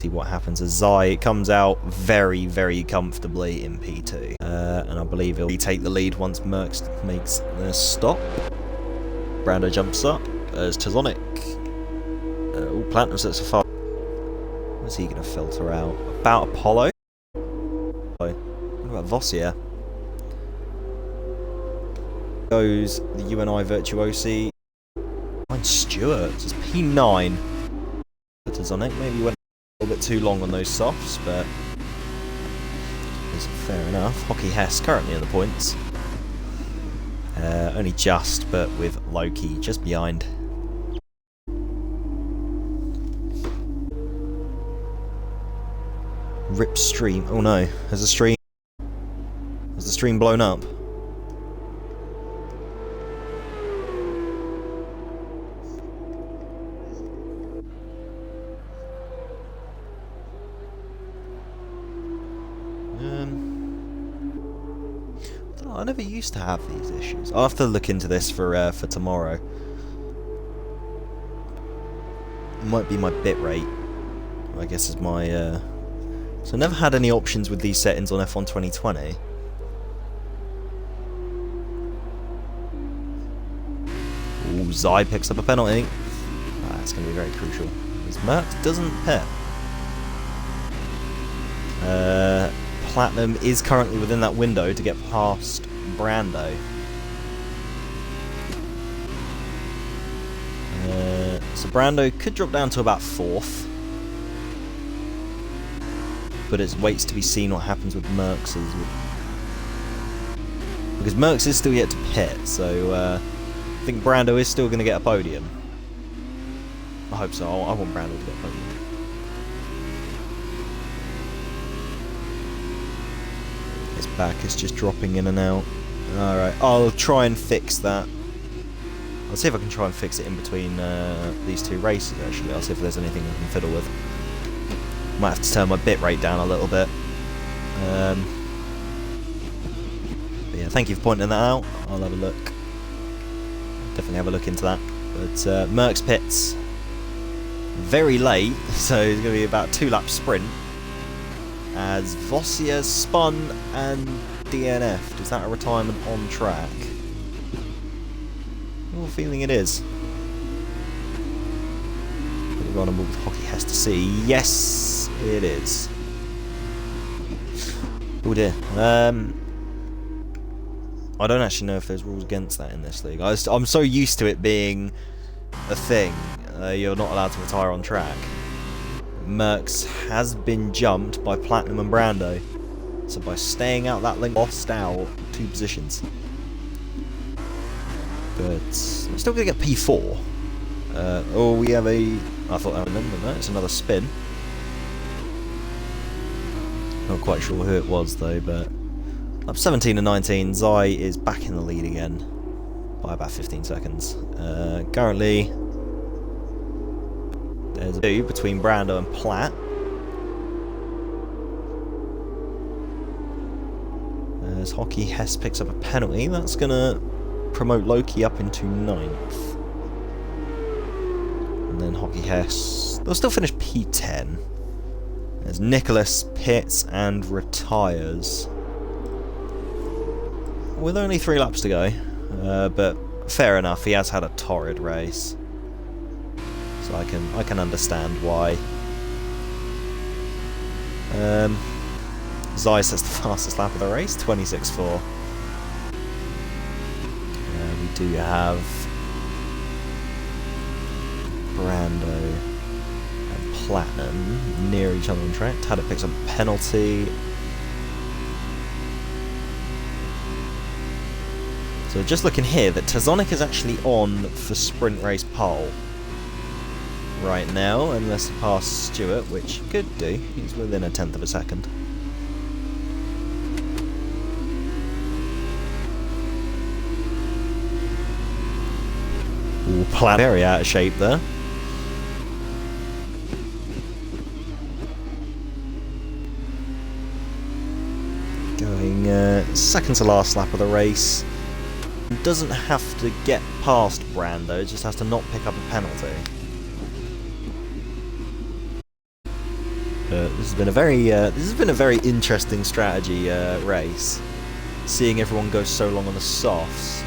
See what happens as Zai comes out very, very comfortably in P2. And I believe he'll retake the lead once Merckx makes the stop. Brando jumps up as Tazonic. Platinum sets a far. What's he going to filter out? About Apollo? What about Vossier? Goes the UNI Virtuosi. Stewart, it's P9. Tazonic maybe went a little bit too long on those softs, but it's fair enough. Hockey Hess currently in the points. Only just, but with Loki just behind. Rip stream. Oh no, has the stream blown up? I never used to have these issues. I'll have to look into this for tomorrow. It might be my bitrate, I guess is my... So I never had any options with these settings on F1 2020. Ooh, Zai picks up a penalty. That's going to be very crucial. As Merckx doesn't pit. Platinum is currently within that window to get past Brando. So Brando could drop down to about 4th. But it waits to be seen what happens with Merckx. Because Merckx is still yet to pit, so I think Brando is still going to get a podium. I hope so. I want Brando to get a podium. His back is just dropping in and out. Alright, I'll try and fix that. I'll see if I can try and fix it in between these two races, actually. I'll see if there's anything I can fiddle with. Might have to turn my bitrate down a little bit. But yeah, thank you for pointing that out. I'll have a look. Definitely have a look into that. But Merckx pits very late, so it's going to be about 2-lap sprint. As Vossier spun and DNF'd. Is that a retirement on track? I have a feeling it is. Put it on with Hockey has to see. Yes, it is. Oh dear. I don't actually know if there's rules against that in this league. I'm so used to it being a thing. You're not allowed to retire on track. Merckx has been jumped by Platinum and Brando. So by staying out that link, lost out 2 positions. But I'm still going to get P4. Oh, we have a... I thought I remembered that. It's another spin. Not quite sure who it was though, but... Up 17 and 19, Zai is back in the lead again. By about 15 seconds. Currently... There's a 2 between Brando and Platt. As Hockey Hess picks up a penalty, that's going to promote Loki up into 9th. And then Hockey Hess... They'll still finish P10. As Nicholas pits and retires. With only 3 laps to go. But fair enough, he has had a torrid race. So I can understand why. Zai sets the fastest lap of the race, 26.4. We do have Brando and Platinum near each other on track. Taddo picks up a penalty. So just looking here, that Tazonic is actually on for sprint race pole right now, unless he passes Stewart, which he could do. He's within a tenth of a second. Ooh, Platinum very out of shape there. Going second to last lap of the race. Doesn't have to get past Brando, just has to not pick up a penalty. This has been a very interesting strategy race. Seeing everyone go so long on the softs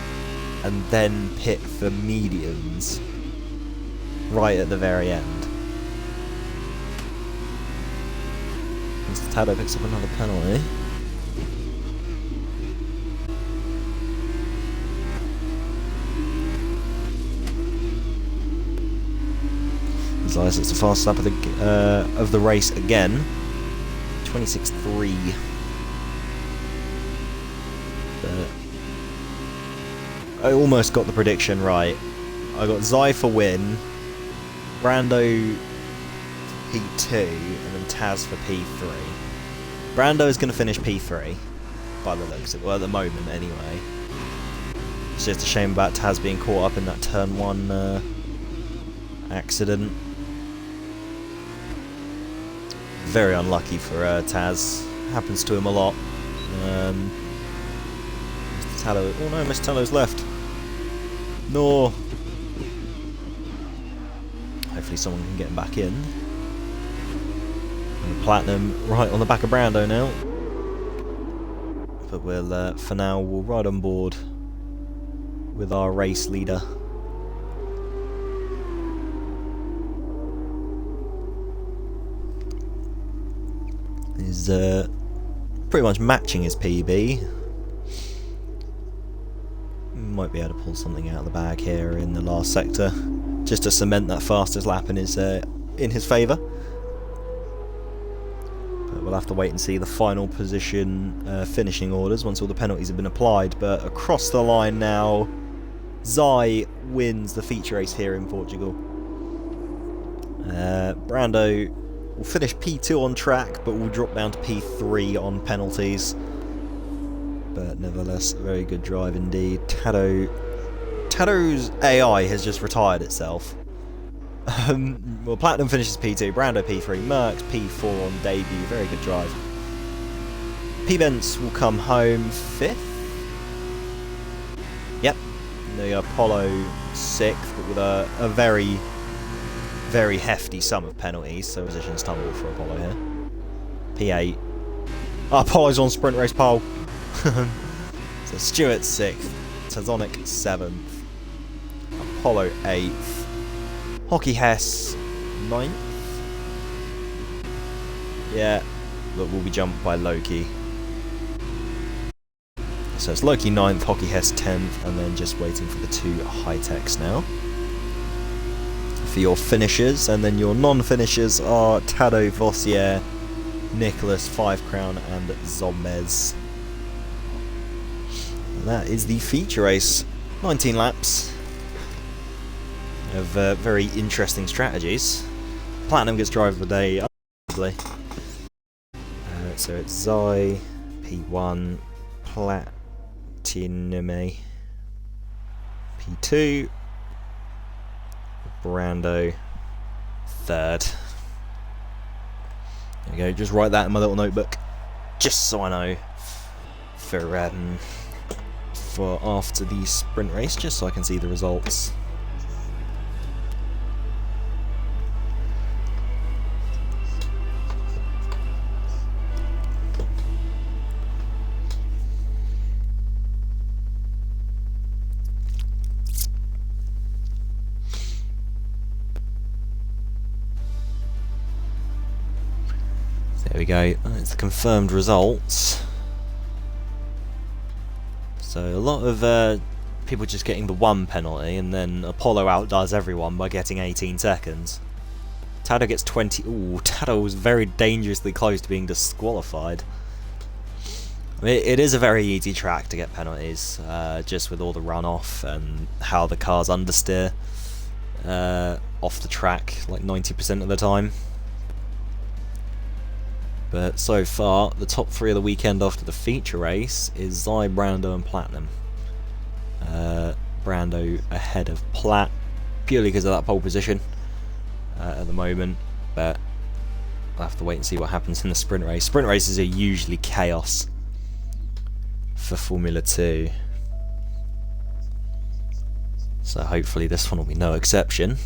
and then pit for mediums right at the very end. Mr. Taddo picks up another penalty. It's the fastest lap of the race again. 26.3. I almost got the prediction right. I got Zai for win, Brando P2, and then Taz for P3. Brando is going to finish P3 by the looks of it. Well, at the moment anyway. It's just a shame about Taz being caught up in that turn 1 accident. Very unlucky for Taz. Happens to him a lot. Mr. Tallow. Oh no, Mr. Tallow's left. No. Hopefully someone can get him back in. And Platinum right on the back of Brando now. But we'll, for now, we'll ride on board with our race leader. Is pretty much matching his PB. Might be able to pull something out of the bag here in the last sector, just to cement that fastest lap in his favour. But we'll have to wait and see the final position finishing orders once all the penalties have been applied. But across the line now, Zai wins the feature race here in Portugal. Brando will finish P2 on track, but will drop down to P3 on penalties. But nevertheless, a very good drive indeed. Taddo's AI has just retired itself. Well, Platinum finishes P2, Brando P3, Merckx P4 on debut. Very good drive. P-Bents will come home 5th. Yep. The Apollo 6th, but with a very, very hefty sum of penalties. So positions tumble for Apollo here. P8. Apollo's on sprint race pole. So Stewart 6th, Tazonic 7th, Apollo 8th, Hockey Hess 9th. Yeah, but will be jumped by Loki. So it's Loki 9th, Hockey Hess 10th, and then just waiting for the 2 high-techs now. For your finishers, and then your non-finishers are Taddo, Vossier, Nicholas, 5 Crown, and Zombez. That is the feature race. 19 laps of very interesting strategies. Platinum gets driver of the day, so it's Zai, P1, Platinum, P2, Brando, 3rd. There we go, just write that in my little notebook, just so I know for after the sprint race, just so I can see the results. There we go, it's the confirmed results. So a lot of people just getting the 1 penalty, and then Apollo outdoes everyone by getting 18 seconds. Tado gets 20. Ooh, Tado was very dangerously close to being disqualified. I mean, it is a very easy track to get penalties, just with all the runoff and how the cars understeer off the track like 90% of the time. But so far, the top 3 of the weekend after the feature race is Zai, Brando and Platinum. Brando ahead of Plat, purely because of that pole position at the moment, but I'll have to wait and see what happens in the sprint race. Sprint races are usually chaos for Formula 2, so hopefully this one will be no exception.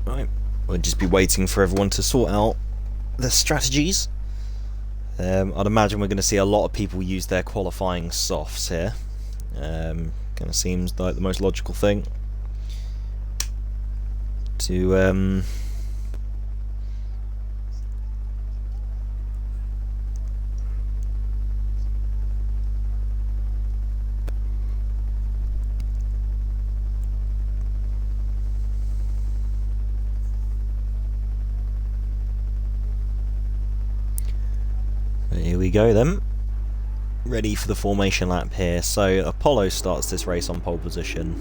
Right, we'll just be waiting for everyone to sort out their strategies. I'd imagine we're going to see a lot of people use their qualifying softs here. Kind of seems like the most logical thing to here we go then. Ready for the formation lap here. So Apollo starts this race on pole position.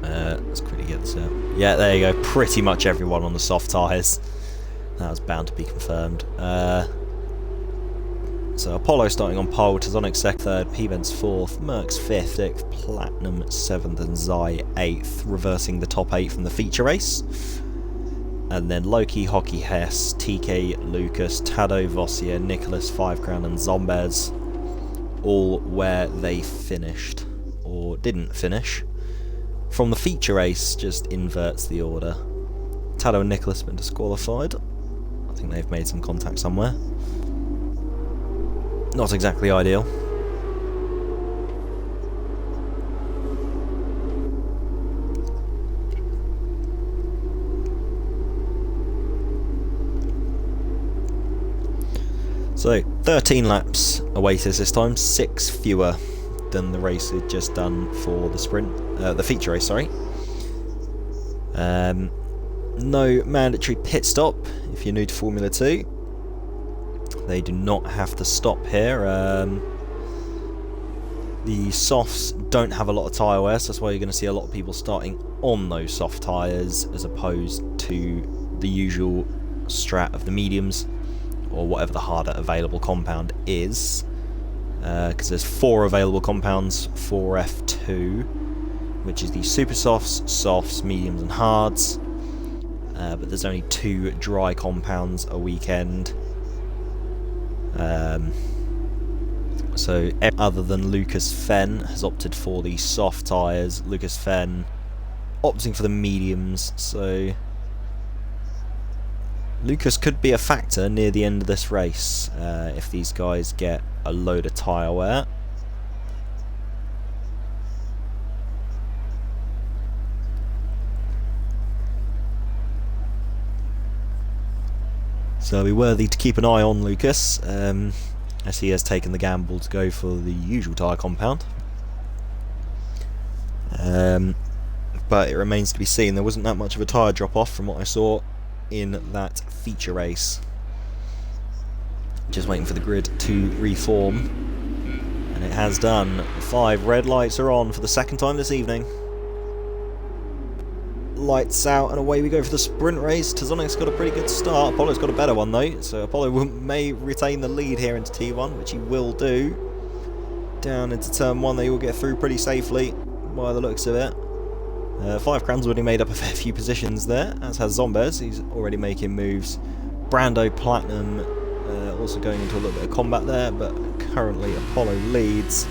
Let's quickly get this out. Yeah, there you go. Pretty much everyone on the soft tyres. That was bound to be confirmed. So Apollo starting on pole, Tazonic 2nd, P-Vents 4th, Merckx 5th, 6th, Platinum 7th and Zai 8th, reversing the top 8 from the feature race. And then Loki, Hockey, Hess, TK, Lucas, Tado, Vossier, Nicholas, 5 Crown and Zombez, all where they finished, or didn't finish. From the feature race, just inverts the order. Tado and Nicholas have been disqualified. I think they've made some contact somewhere. Not exactly ideal. So 13 laps await us this time, 6 fewer than the race we'd just done for the sprint, the feature race, sorry. No mandatory pit stop if you're new to Formula 2. They do not have to stop here. The softs don't have a lot of tyre wear, so that's why you're going to see a lot of people starting on those soft tyres as opposed to the usual strat of the mediums, or whatever the harder available compound is, because there's 4 available compounds for RF2, which is the super softs, softs, mediums and hards, but there's only 2 dry compounds a weekend. So other than Lucas Fenn has opted for the soft tyres, Lucas Fenn opting for the mediums, so Lucas could be a factor near the end of this race if these guys get a load of tyre wear. So it'll be worthy to keep an eye on Lucas, as he has taken the gamble to go for the usual tyre compound. But it remains to be seen. There wasn't that much of a tyre drop off from what I saw in that feature race. Just waiting for the grid to reform, and it has done. 5 red lights are on for the 2nd time this evening. Lights out and away we go for the sprint race. Tazonic's got a pretty good start. Apollo's got a better one though, so Apollo may retain the lead here into T1, which he will do. Down into turn 1 they will get through pretty safely by the looks of it. 5 Crowns already made up a fair few positions there, as has Zombez. He's already making moves. Brando, Platinum also going into a little bit of combat there, but currently Apollo leads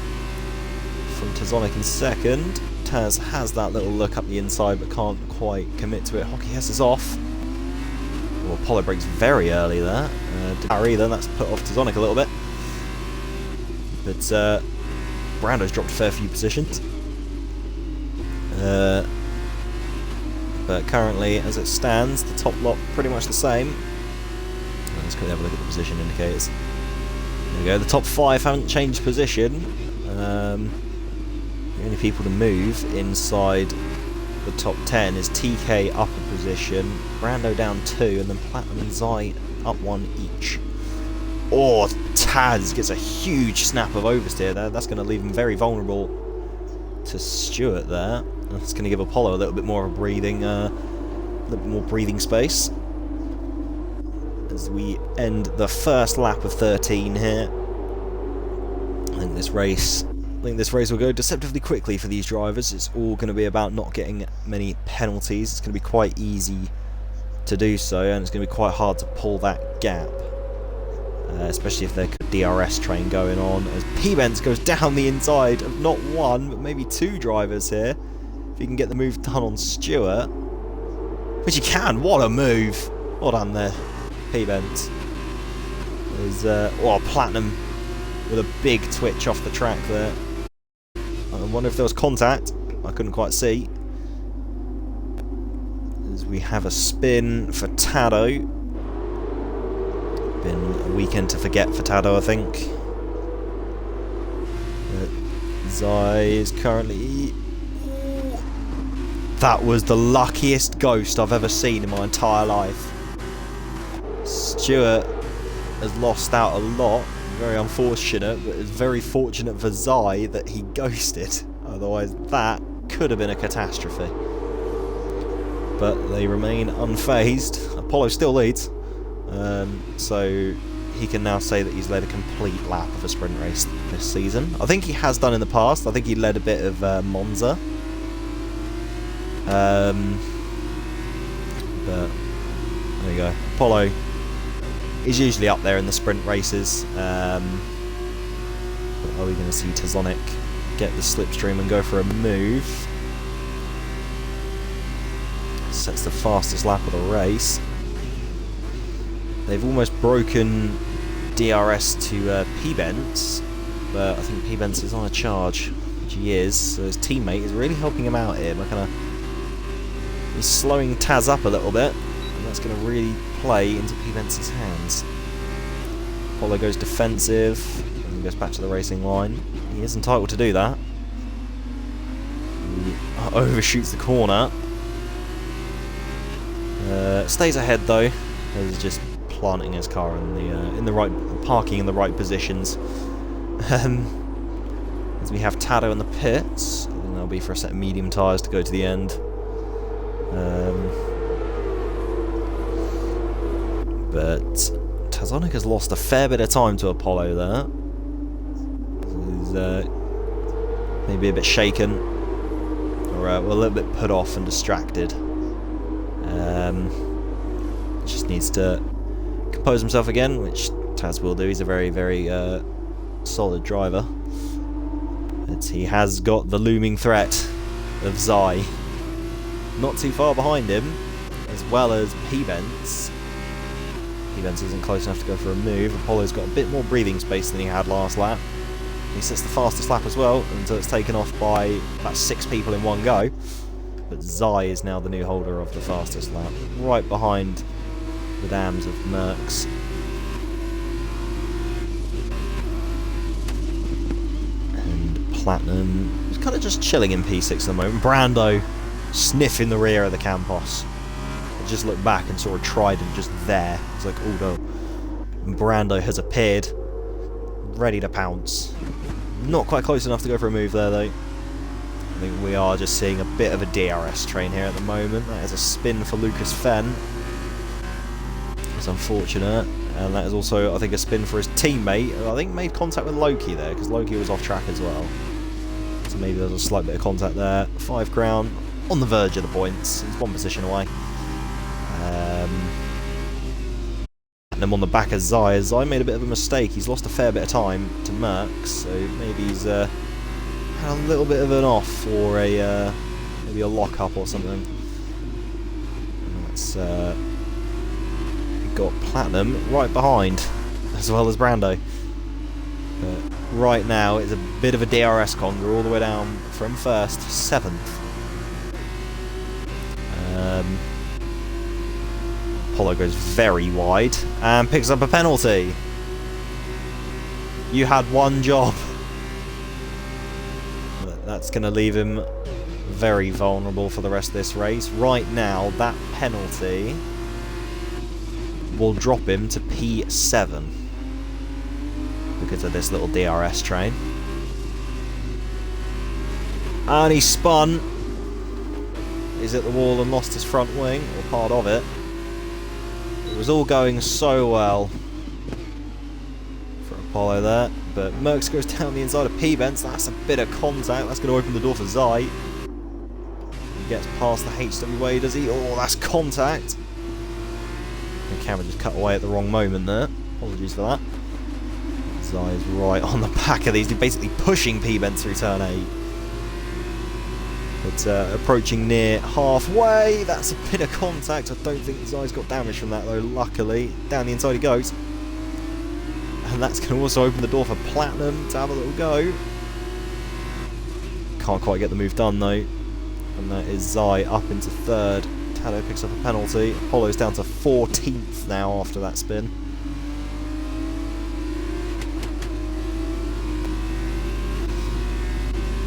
from Tazonic in 2nd. Taz has that little look up the inside but can't quite commit to it. Hockey Hess is off. Well, Apollo breaks very early there. Didn't either, that's put off Tazonic a little bit. But Brando's dropped a fair few positions. But currently, as it stands, the top lot pretty much the same. Let's quickly have a look at the position indicators. There we go, the top 5 haven't changed position. The only people to move inside the top 10 is TK up a position, Brando down 2, and then Platinum and Zai up 1 each. Oh, Taz gets a huge snap of oversteer there. That's going to leave him very vulnerable to Stuart there. That's going to give Apollo a little bit more of a breathing, space as we end the first lap of 13 here. I think this race will go deceptively quickly for these drivers. It's all going to be about not getting many penalties. It's going to be quite easy to do so, and it's going to be quite hard to pull that gap, especially if there's a DRS train going on, as P-Benz goes down the inside of not one, but maybe 2 drivers here. If you can get the move done on Stewart, which you can. What a move! Well done there, P-Benz. There's Platinum with a big twitch off the track there. I wonder if there was contact. I couldn't quite see. As we have a spin for Tado. Been a weekend to forget for Tado, I think. Zai is currently... That was the luckiest ghost I've ever seen in my entire life. Stuart has lost out a lot. Very unfortunate, but it's very fortunate for Zai that he ghosted. Otherwise, that could have been a catastrophe. But they remain unfazed. Apollo still leads. So he can now say that he's led a complete lap of a sprint race this season. I think he has done in the past. I think he led a bit of Monza. But there you go. Apollo is usually up there in the sprint races. But are we going to see Tazonic get the slipstream and go for a move? Sets the fastest lap of the race. They've almost broken DRS to P-Benz, but I think P-Benz is on a charge, which he is, so his teammate is really helping him out here. He's slowing Taz up a little bit, and that's going to really play into P-Benz's hands. Apollo goes defensive, and goes back to the racing line. He is entitled to do that. He overshoots the corner. Stays ahead though, as just planting his car in the right, parking in the right positions. As we have Tado in the pits, I think that'll be for a set of medium tyres to go to the end. But Tazonic has lost a fair bit of time to Apollo there. He's maybe a bit shaken, or a little bit put off and distracted. Just needs to compose himself again, which Taz will do. He's a very, very solid driver. But he has got the looming threat of Zai not too far behind him, as well as P-Benz. P-Benz isn't close enough to go for a move. Apollo's got a bit more breathing space than he had last lap. He sets the fastest lap as well, until it's taken off by about 6 people in one go. But Zai is now the new holder of the fastest lap, right behind the dams of Merckx. And Platinum is kind of just chilling in P6 at the moment. Brando sniffing the rear of the Campos. I just looked back and saw a Trident just there. It's like, oh no. And Brando has appeared, ready to pounce. Not quite close enough to go for a move there though. I think we are just seeing a bit of a DRS train here at the moment. That is a spin for Lucas Fenn. It's unfortunate. And that is also, I think, a spin for his teammate, who I think made contact with Loki there, because Loki was off track as well. So maybe there's a slight bit of contact there. 5 crown, on the verge of the points. He's 1 position away. And then on the back of Zai. Zai made a bit of a mistake. He's lost a fair bit of time to Merckx, so maybe he's had a little bit of an off, or a maybe a lock-up or something. And that's got Platinum right behind, as well as Brando. right now is a bit of a DRS conga all the way down from 1st to 7th. Apollo goes very wide and picks up a penalty. You had one job. That's going to leave him very vulnerable for the rest of this race. Right now, that penalty will drop him to P7 because of this little DRS train. And he spun. He's at the wall and lost his front wing, or part of it. It was all going so well for Apollo there, but Merckx goes down the inside of P-Bents. That's a bit of contact. That's going to open the door for Zai. He gets past the HWA, does he? Oh, that's contact. The camera just cut away at the wrong moment there. Apologies for that. Zai is right on the back of these. He's basically pushing P-Bents through turn 8. But approaching near halfway, that's a bit of contact. I don't think Zai's got damage from that though, luckily. Down the inside he goes. And that's going to also open the door for Platinum to have a little go. Can't quite get the move done though. And that is Zai up into 3rd. Tado picks up a penalty. Apollo's down to 14th now after that spin.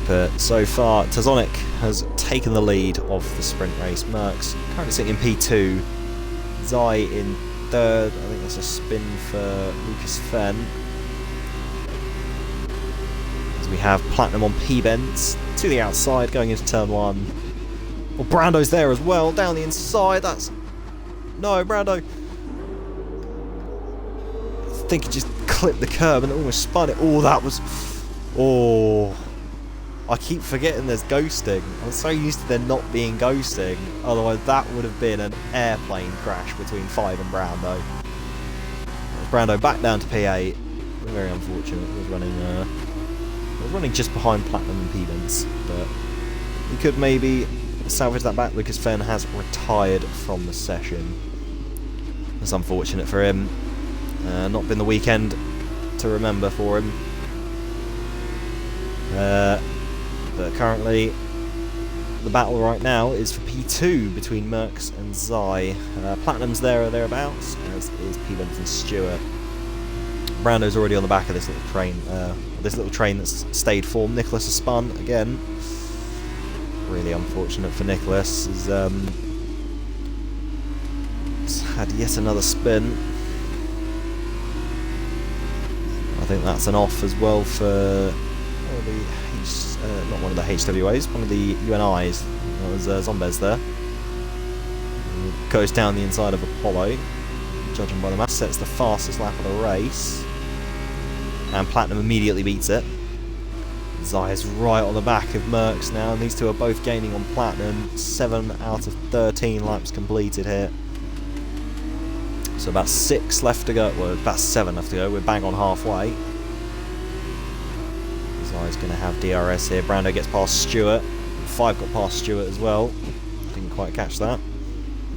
But so far, Tazonic has taken the lead of the sprint race. Merckx currently sitting in P2. Zai in 3rd. I think that's a spin for Lucas Fenn. As we have Platinum on P-Bents to the outside going into turn 1. Well, Brando's there as well, down the inside. That's... No, Brando. I think he just clipped the curb and almost spun it. Oh, that was... Oh... I keep forgetting there's ghosting. I'm so used to there not being ghosting. Otherwise that would have been an airplane crash between 5 and Brando. Brando back down to P8. Very unfortunate. It was running just behind Platinum and P-Bents, but he could maybe salvage that back. Lucas Fenn has retired from the session. That's unfortunate for him. Not been the weekend to remember for him. But currently, the battle right now is for P2 between Merckx and Zai. Platinum's there or thereabouts, as is P-Bents and Stewart. Brando's already on the back of this little train that's stayed form. Nicholas has spun again. Really unfortunate for Nicholas. He's had yet another spin. I think that's an off as well for not one of the HWAs, one of the UNIs. That was Zombez there. Goes down the inside of Apollo, judging by the map. Sets the fastest lap of the race. And Platinum immediately beats it. Zai is right on the back of Merckx now, and these two are both gaining on Platinum. 7 out of 13 laps completed here. So about 6 left to go, well about 7 left to go, we're bang on halfway. Zai's going to have DRS here. Brando gets past Stewart. 5 got past Stewart as well. Didn't quite catch that.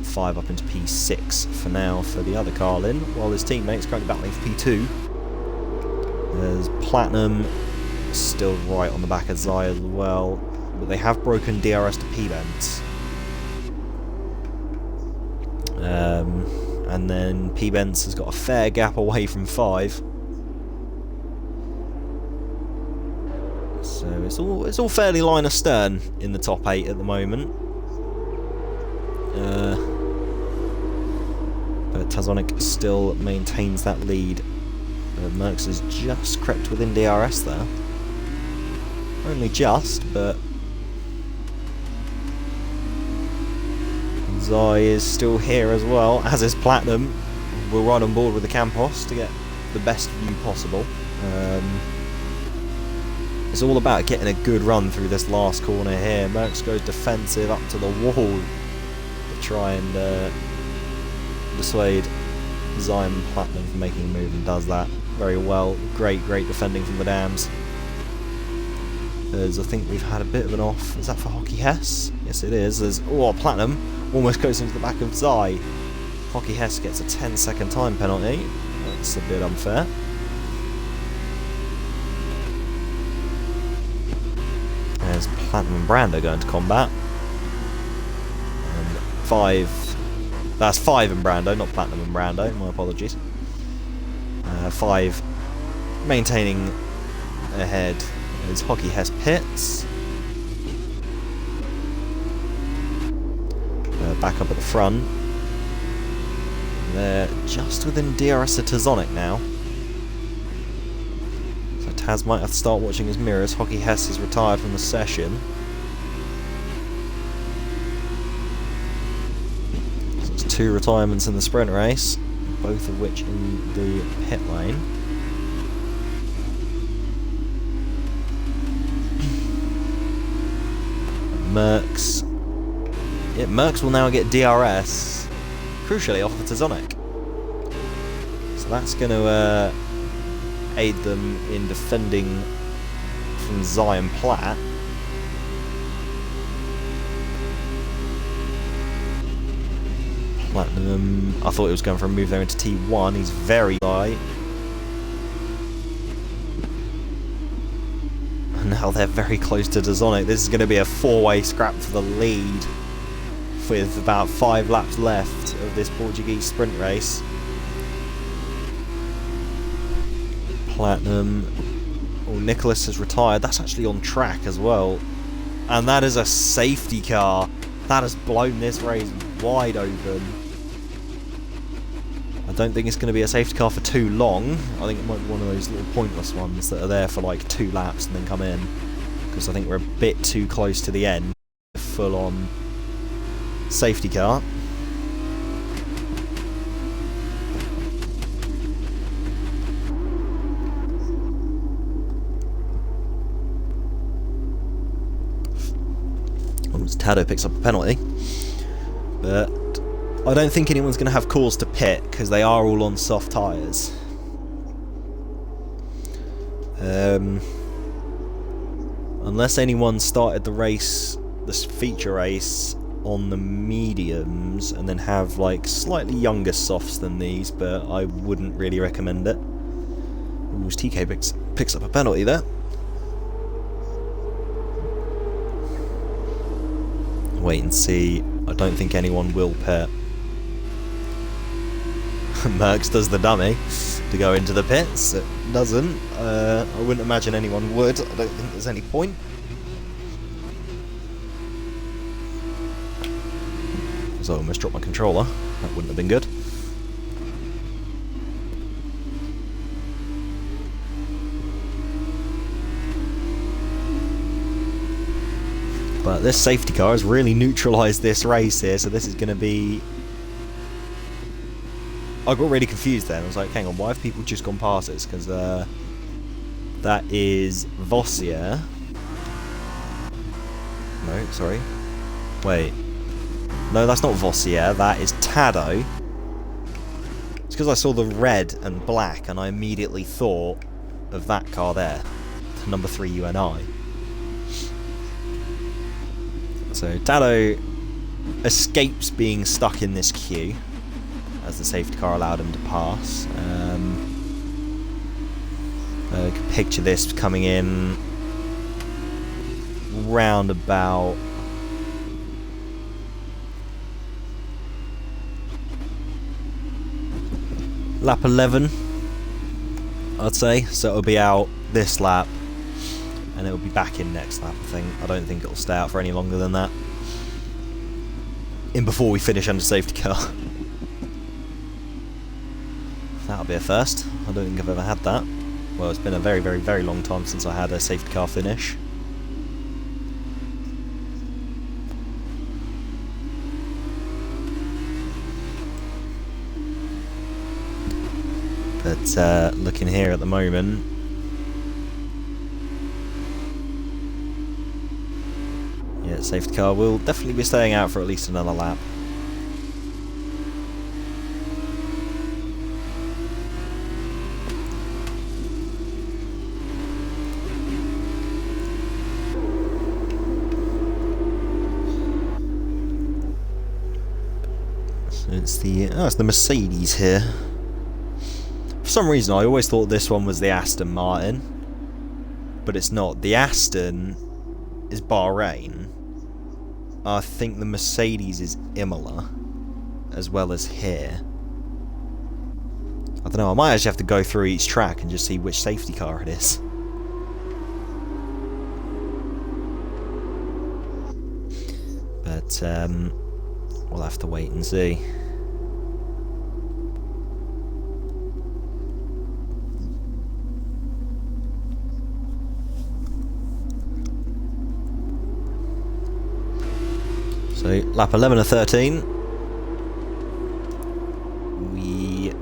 5 up into P6 for now for the other Carlin, while his teammates currently battling for P2. There's Platinum still right on the back of Zai as well, but they have broken DRS to P-Bents. And then P-Bents has got a fair gap away from 5. So it's all fairly line astern in the top 8 at the moment. But Tazonic still maintains that lead. Merckx has just crept within DRS there. Only just, but Zai is still here as well, as is Platinum. We're right on board with the Campos to get the best view possible. It's all about getting a good run through this last corner here. Merckx goes defensive up to the wall to try and dissuade Zai and Platinum from making a move, and does that very well. Great defending from the Dams. As I think we've had a bit of an off. Is that for Hockey Hess? Yes, it is. As Platinum almost goes into the back of Zai. Hockey Hess gets a 10-second time penalty. That's a bit unfair. Platinum and Brando go into combat. And 5... That's 5 and Brando, not Platinum and Brando, my apologies. 5 maintaining ahead is Hockey Hess Pits. Back up at the front. They're just within DRS of Tazonic now. So Taz might have to start watching his mirrors. Hockey Hess is retired from the session. So it's 2 retirements in the sprint race, both of which in the pit lane. Merckx. Yeah, Merckx will now get DRS, crucially off of Tazonic. So that's going to aid them in defending from Zion Platt. Platinum, I thought he was going for a move there into T1, he's very light. And now they're very close to Tazonic. This is going to be a 4-way scrap for the lead, with about 5 laps left of this Portuguese sprint race. Platinum. Oh, Nicholas has retired. That's actually on track as well. And that is a safety car. That has blown this race wide open. I don't think it's going to be a safety car for too long. I think it might be one of those little pointless ones that are there for like 2 laps and then come in. Because I think we're a bit too close to the end. Full on safety car. Tado picks up a penalty, but I don't think anyone's going to have cause to pit because they are all on soft tyres. Unless anyone started the race, this feature race, on the mediums and then have like slightly younger softs than these, but I wouldn't really recommend it. Ooh, TK picks up a penalty there. Wait and see. I don't think anyone will pit. Merckx does the dummy to go into the pits. It doesn't. I wouldn't imagine anyone would. I don't think there's any point. So I almost dropped my controller. That wouldn't have been good. But this safety car has really neutralised this race here, so this is going to be... I got really confused then. I was like, hang on, why have people just gone past this? Because that is Vossier. No, sorry. Wait. No, that's not Vossier, that is Tado. It's because I saw the red and black and I immediately thought of that car there. The number 3 UNI. So Tado escapes being stuck in this queue as the safety car allowed him to pass. You can picture this coming in round about lap 11, I'd say. So it'll be out this lap and it'll be back in next lap, I think. I don't think it'll stay out for any longer than that. In before we finish under safety car. That'll be a first. I don't think I've ever had that. Well, it's been a very, very, very long time since I had a safety car finish. But looking here at the moment, yeah, safety car will definitely be staying out for at least another lap. So it's the Mercedes here. For some reason I always thought this one was the Aston Martin, but it's not. The Aston is Bahrain. I think the Mercedes is Imola, as well as here. I don't know, I might actually have to go through each track and just see which safety car it is. But we'll have to wait and see. So, lap 11 of 13. We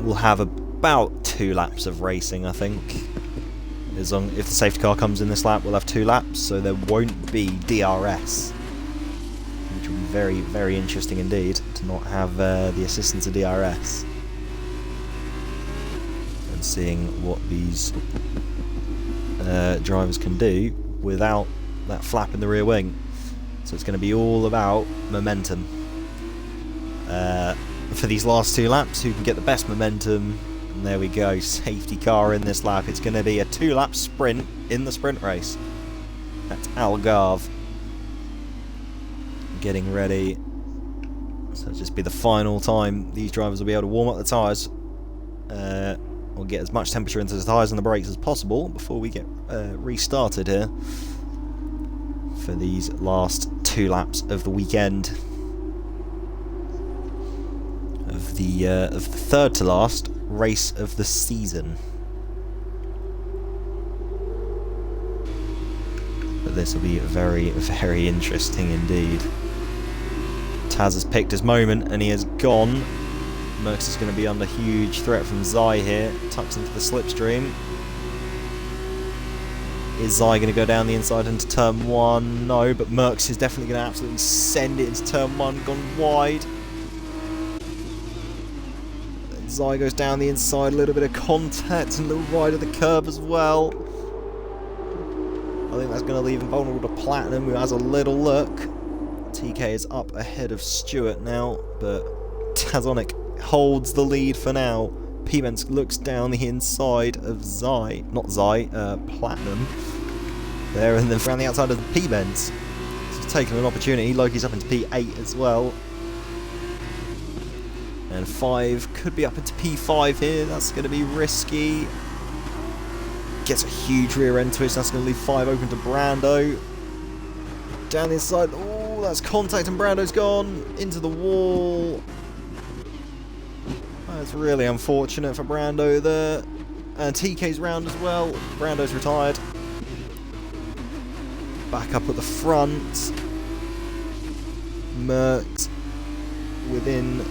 will have about 2 laps of racing, I think. As long if the safety car comes in this lap, we'll have 2 laps, so there won't be DRS. Which will be very, very interesting indeed, to not have the assistance of DRS. And seeing what these drivers can do without that flap in the rear wing. So it's going to be all about momentum. For these last 2 laps, who can get the best momentum? And there we go, safety car in this lap. It's going to be a 2-lap sprint in the sprint race. That's Algarve getting ready. So it'll just be the final time these drivers will be able to warm up the tyres. We'll get as much temperature into the tyres and the brakes as possible before we get restarted here for these last 2 laps of the weekend. Of the third to last race of the season. But this will be very, very interesting indeed. Taz has picked his moment and he has gone. Merckx is going to be under huge threat from Zai here. Tucks into the slipstream. Is Zai going to go down the inside into turn 1? No, but Merckx is definitely going to absolutely send it into turn 1, gone wide. Zai goes down the inside, a little bit of contact and a little ride of the curb as well. I think that's going to leave him vulnerable to Platinum, who has a little look. TK is up ahead of Stewart now, but Tazonic holds the lead for now. P-Benz looks down the inside of Zai, not Zai, Platinum. There, and then around the outside of the P-Benz. He's taking an opportunity. Loki's up into P8 as well. And 5 could be up into P5 here. That's going to be risky. Gets a huge rear end twist. That's going to leave 5 open to Brando. Down the inside. Oh, that's contact and Brando's gone into the wall. That's really unfortunate for Brando there. And TK's round as well. Brando's retired. Back up at the front. Merckx within.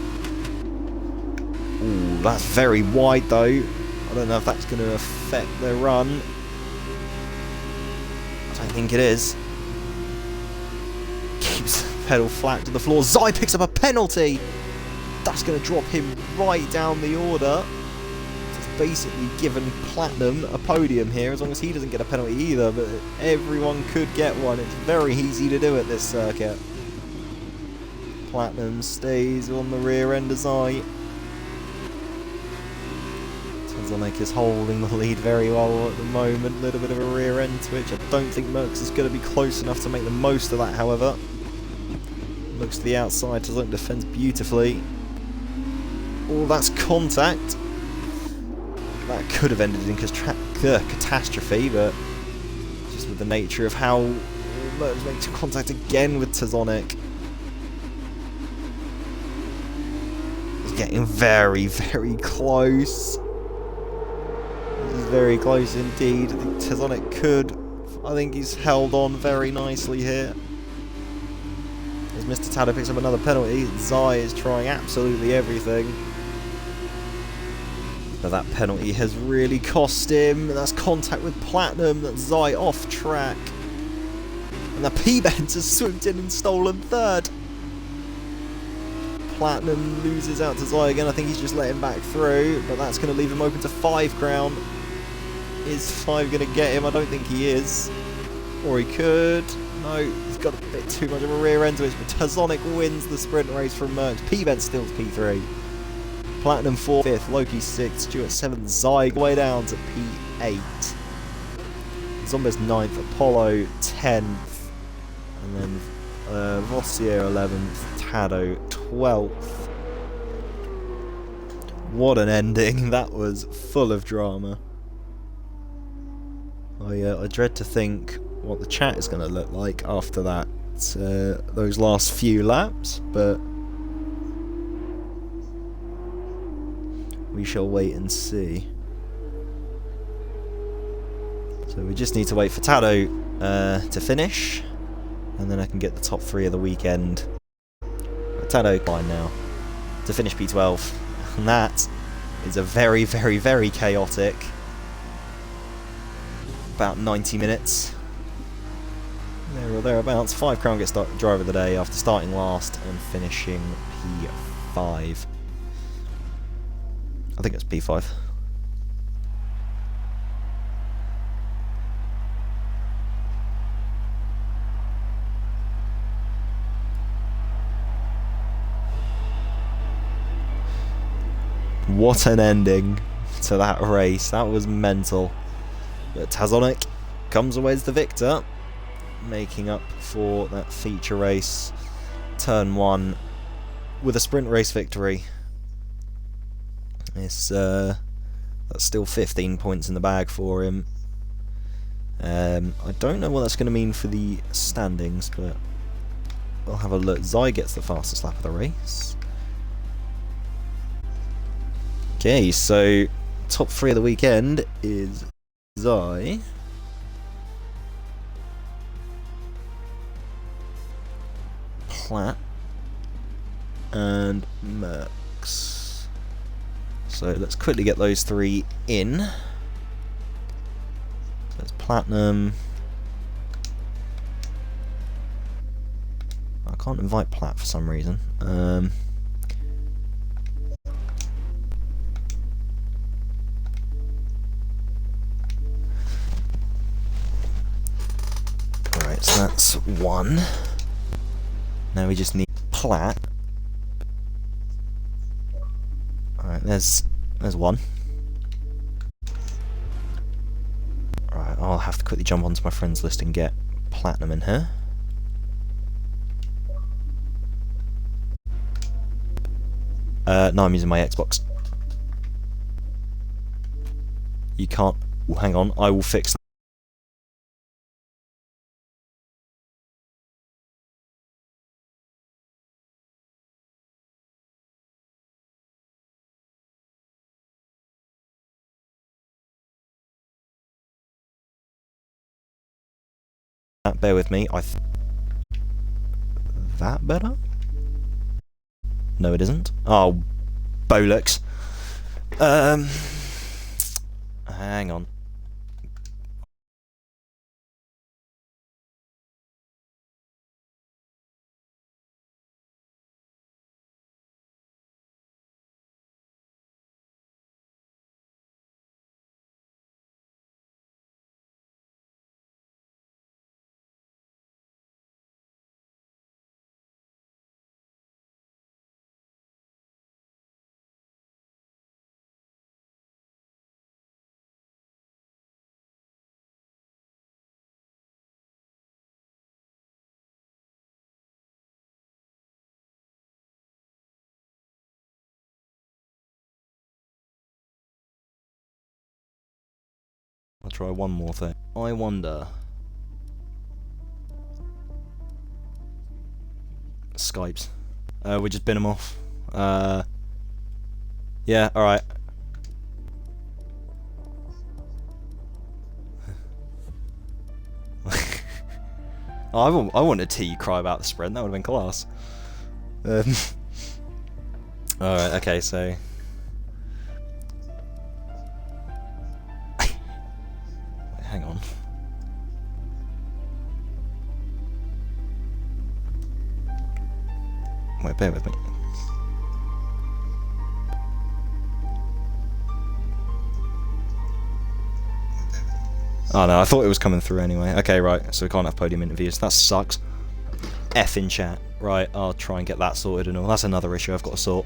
Ooh, that's very wide though. I don't know if that's going to affect their run. I don't think it is. Keeps the pedal flat to the floor. Zai picks up a penalty. That's going to drop him right down the order. It's basically given Platinum a podium here, as long as he doesn't get a penalty either, but everyone could get one. It's very easy to do at this circuit. Platinum stays on the rear end of Zai. Tazonic is holding the lead very well at the moment. A little bit of a rear end twitch. I don't think Merckx is going to be close enough to make the most of that, however. Looks to the outside. Tazonic defends beautifully. Oh, that's contact. That could have ended in catastrophe, but just with the nature of how Merckx makes contact again with Tazonic. It's getting very, very close. This is very close indeed. I think Tazonic could. I think he's held on very nicely here. As Mr. Tado picks up another penalty, Zai is trying absolutely everything. But that penalty has really cost him. That's contact with Platinum. That's Zai off track. And the P-Benz has swooped in and stolen 3rd. Platinum loses out to Zai again. I think he's just let him back through. But that's going to leave him open to 5 crown. Is 5 going to get him? I don't think he is. Or he could. No, he's got a bit too much of a rear end to it. But Tazonic wins the sprint race from Merckx. P-Benz still P3. Platinum 4th, 5th, Loki 6th, Stewart 7th, Zai way down to P8. Zombies 9th, Apollo 10th, and then Vossier 11th, Tado 12th. What an ending, that was full of drama. I dread to think what the chat is going to look like after that, those last few laps, but we shall wait and see. So we just need to wait for Tado to finish, and then I can get the top 3 of the weekend. Tado fine now to finish P12, and that is a very, very, very chaotic about 90 minutes. There or thereabouts. 5 Crown gets driver of the day after starting last and finishing P5. I think it's P5. What an ending to that race. That was mental. But Tazonic comes away as the victor, making up for that feature race turn 1 with a sprint race victory. It's that's still 15 points in the bag for him. I don't know what that's going to mean for the standings, but we'll have a look. Zai gets the fastest lap of the race. Okay, so top 3 of the weekend is Zai, Platt, and Mercs. So let's quickly get those 3 in. So it's Platinum. I can't invite Platt for some reason. Alright, so that's 1. Now we just need Platt. Alright, there's 1. Alright, I'll have to quickly jump onto my friends list and get Platinum in here. No, I'm using my Xbox. You can't... Oh, hang on, I will fix that. Bear with me. That better? No, it isn't. Oh, bollocks. Hang on. I'll try one more thing. I wonder... Skypes. We just bin them off. Yeah, alright. Oh, I wanted to cry about the sprint, that would have been class. Alright, okay, so... Hang on. Wait, bear with me. Oh no, I thought it was coming through anyway. Okay, right, so we can't have podium interviews. That sucks. F in chat. Right, I'll try and get that sorted and all. That's another issue I've got to sort.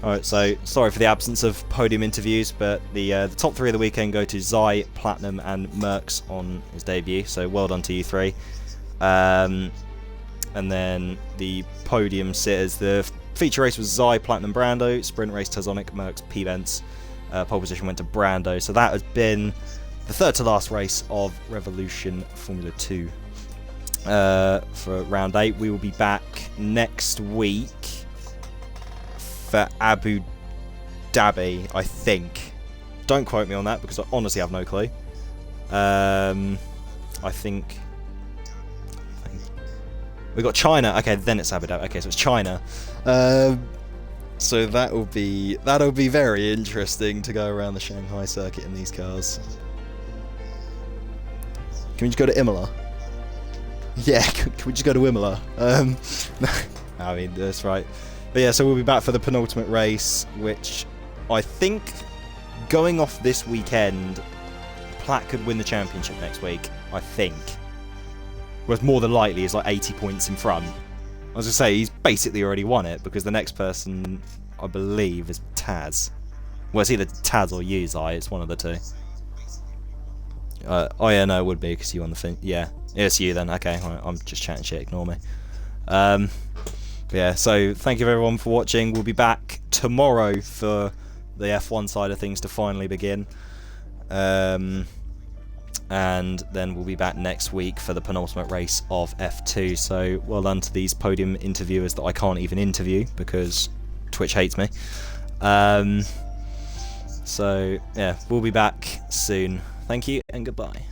Alright, so sorry for the absence of podium interviews, but the top 3 of the weekend go to Zai, Platinum, and Mercs on his debut, so well done to you 3. And then the podium sitters, the feature race was Zai, Platinum, Brando, sprint race Tazonic, Mercs, P-Vents, pole position went to Brando, so that has been the third to last race of Revolution Formula 2 for round 8. We will be back next week for Abu Dhabi, I think. Don't quote me on that because I honestly have no clue. I think we got China. Okay, then it's Abu Dhabi. Okay, so it's China. So that'll be very interesting to go around the Shanghai circuit in these cars. Can we just go to Imola? Yeah, can we just go to Imola? I mean, that's right. But yeah, so we'll be back for the penultimate race, which I think, going off this weekend, Platt could win the championship next week, I think. Whereas more than likely he's like 80 points in front. I was going to say, he's basically already won it, because the next person, I believe, is Taz. Well, it's either Taz or Yuzai, it's one of the two. Oh yeah, no, it would be, because you won the thing. Yeah, it's you then. Okay, right, I'm just chatting shit, ignore me. Yeah, so thank you everyone for watching. We'll be back tomorrow for the F1 side of things to finally begin. And then we'll be back next week for the penultimate race of F2. So well done to these podium interviewers that I can't even interview because Twitch hates me. So yeah, we'll be back soon. Thank you and goodbye.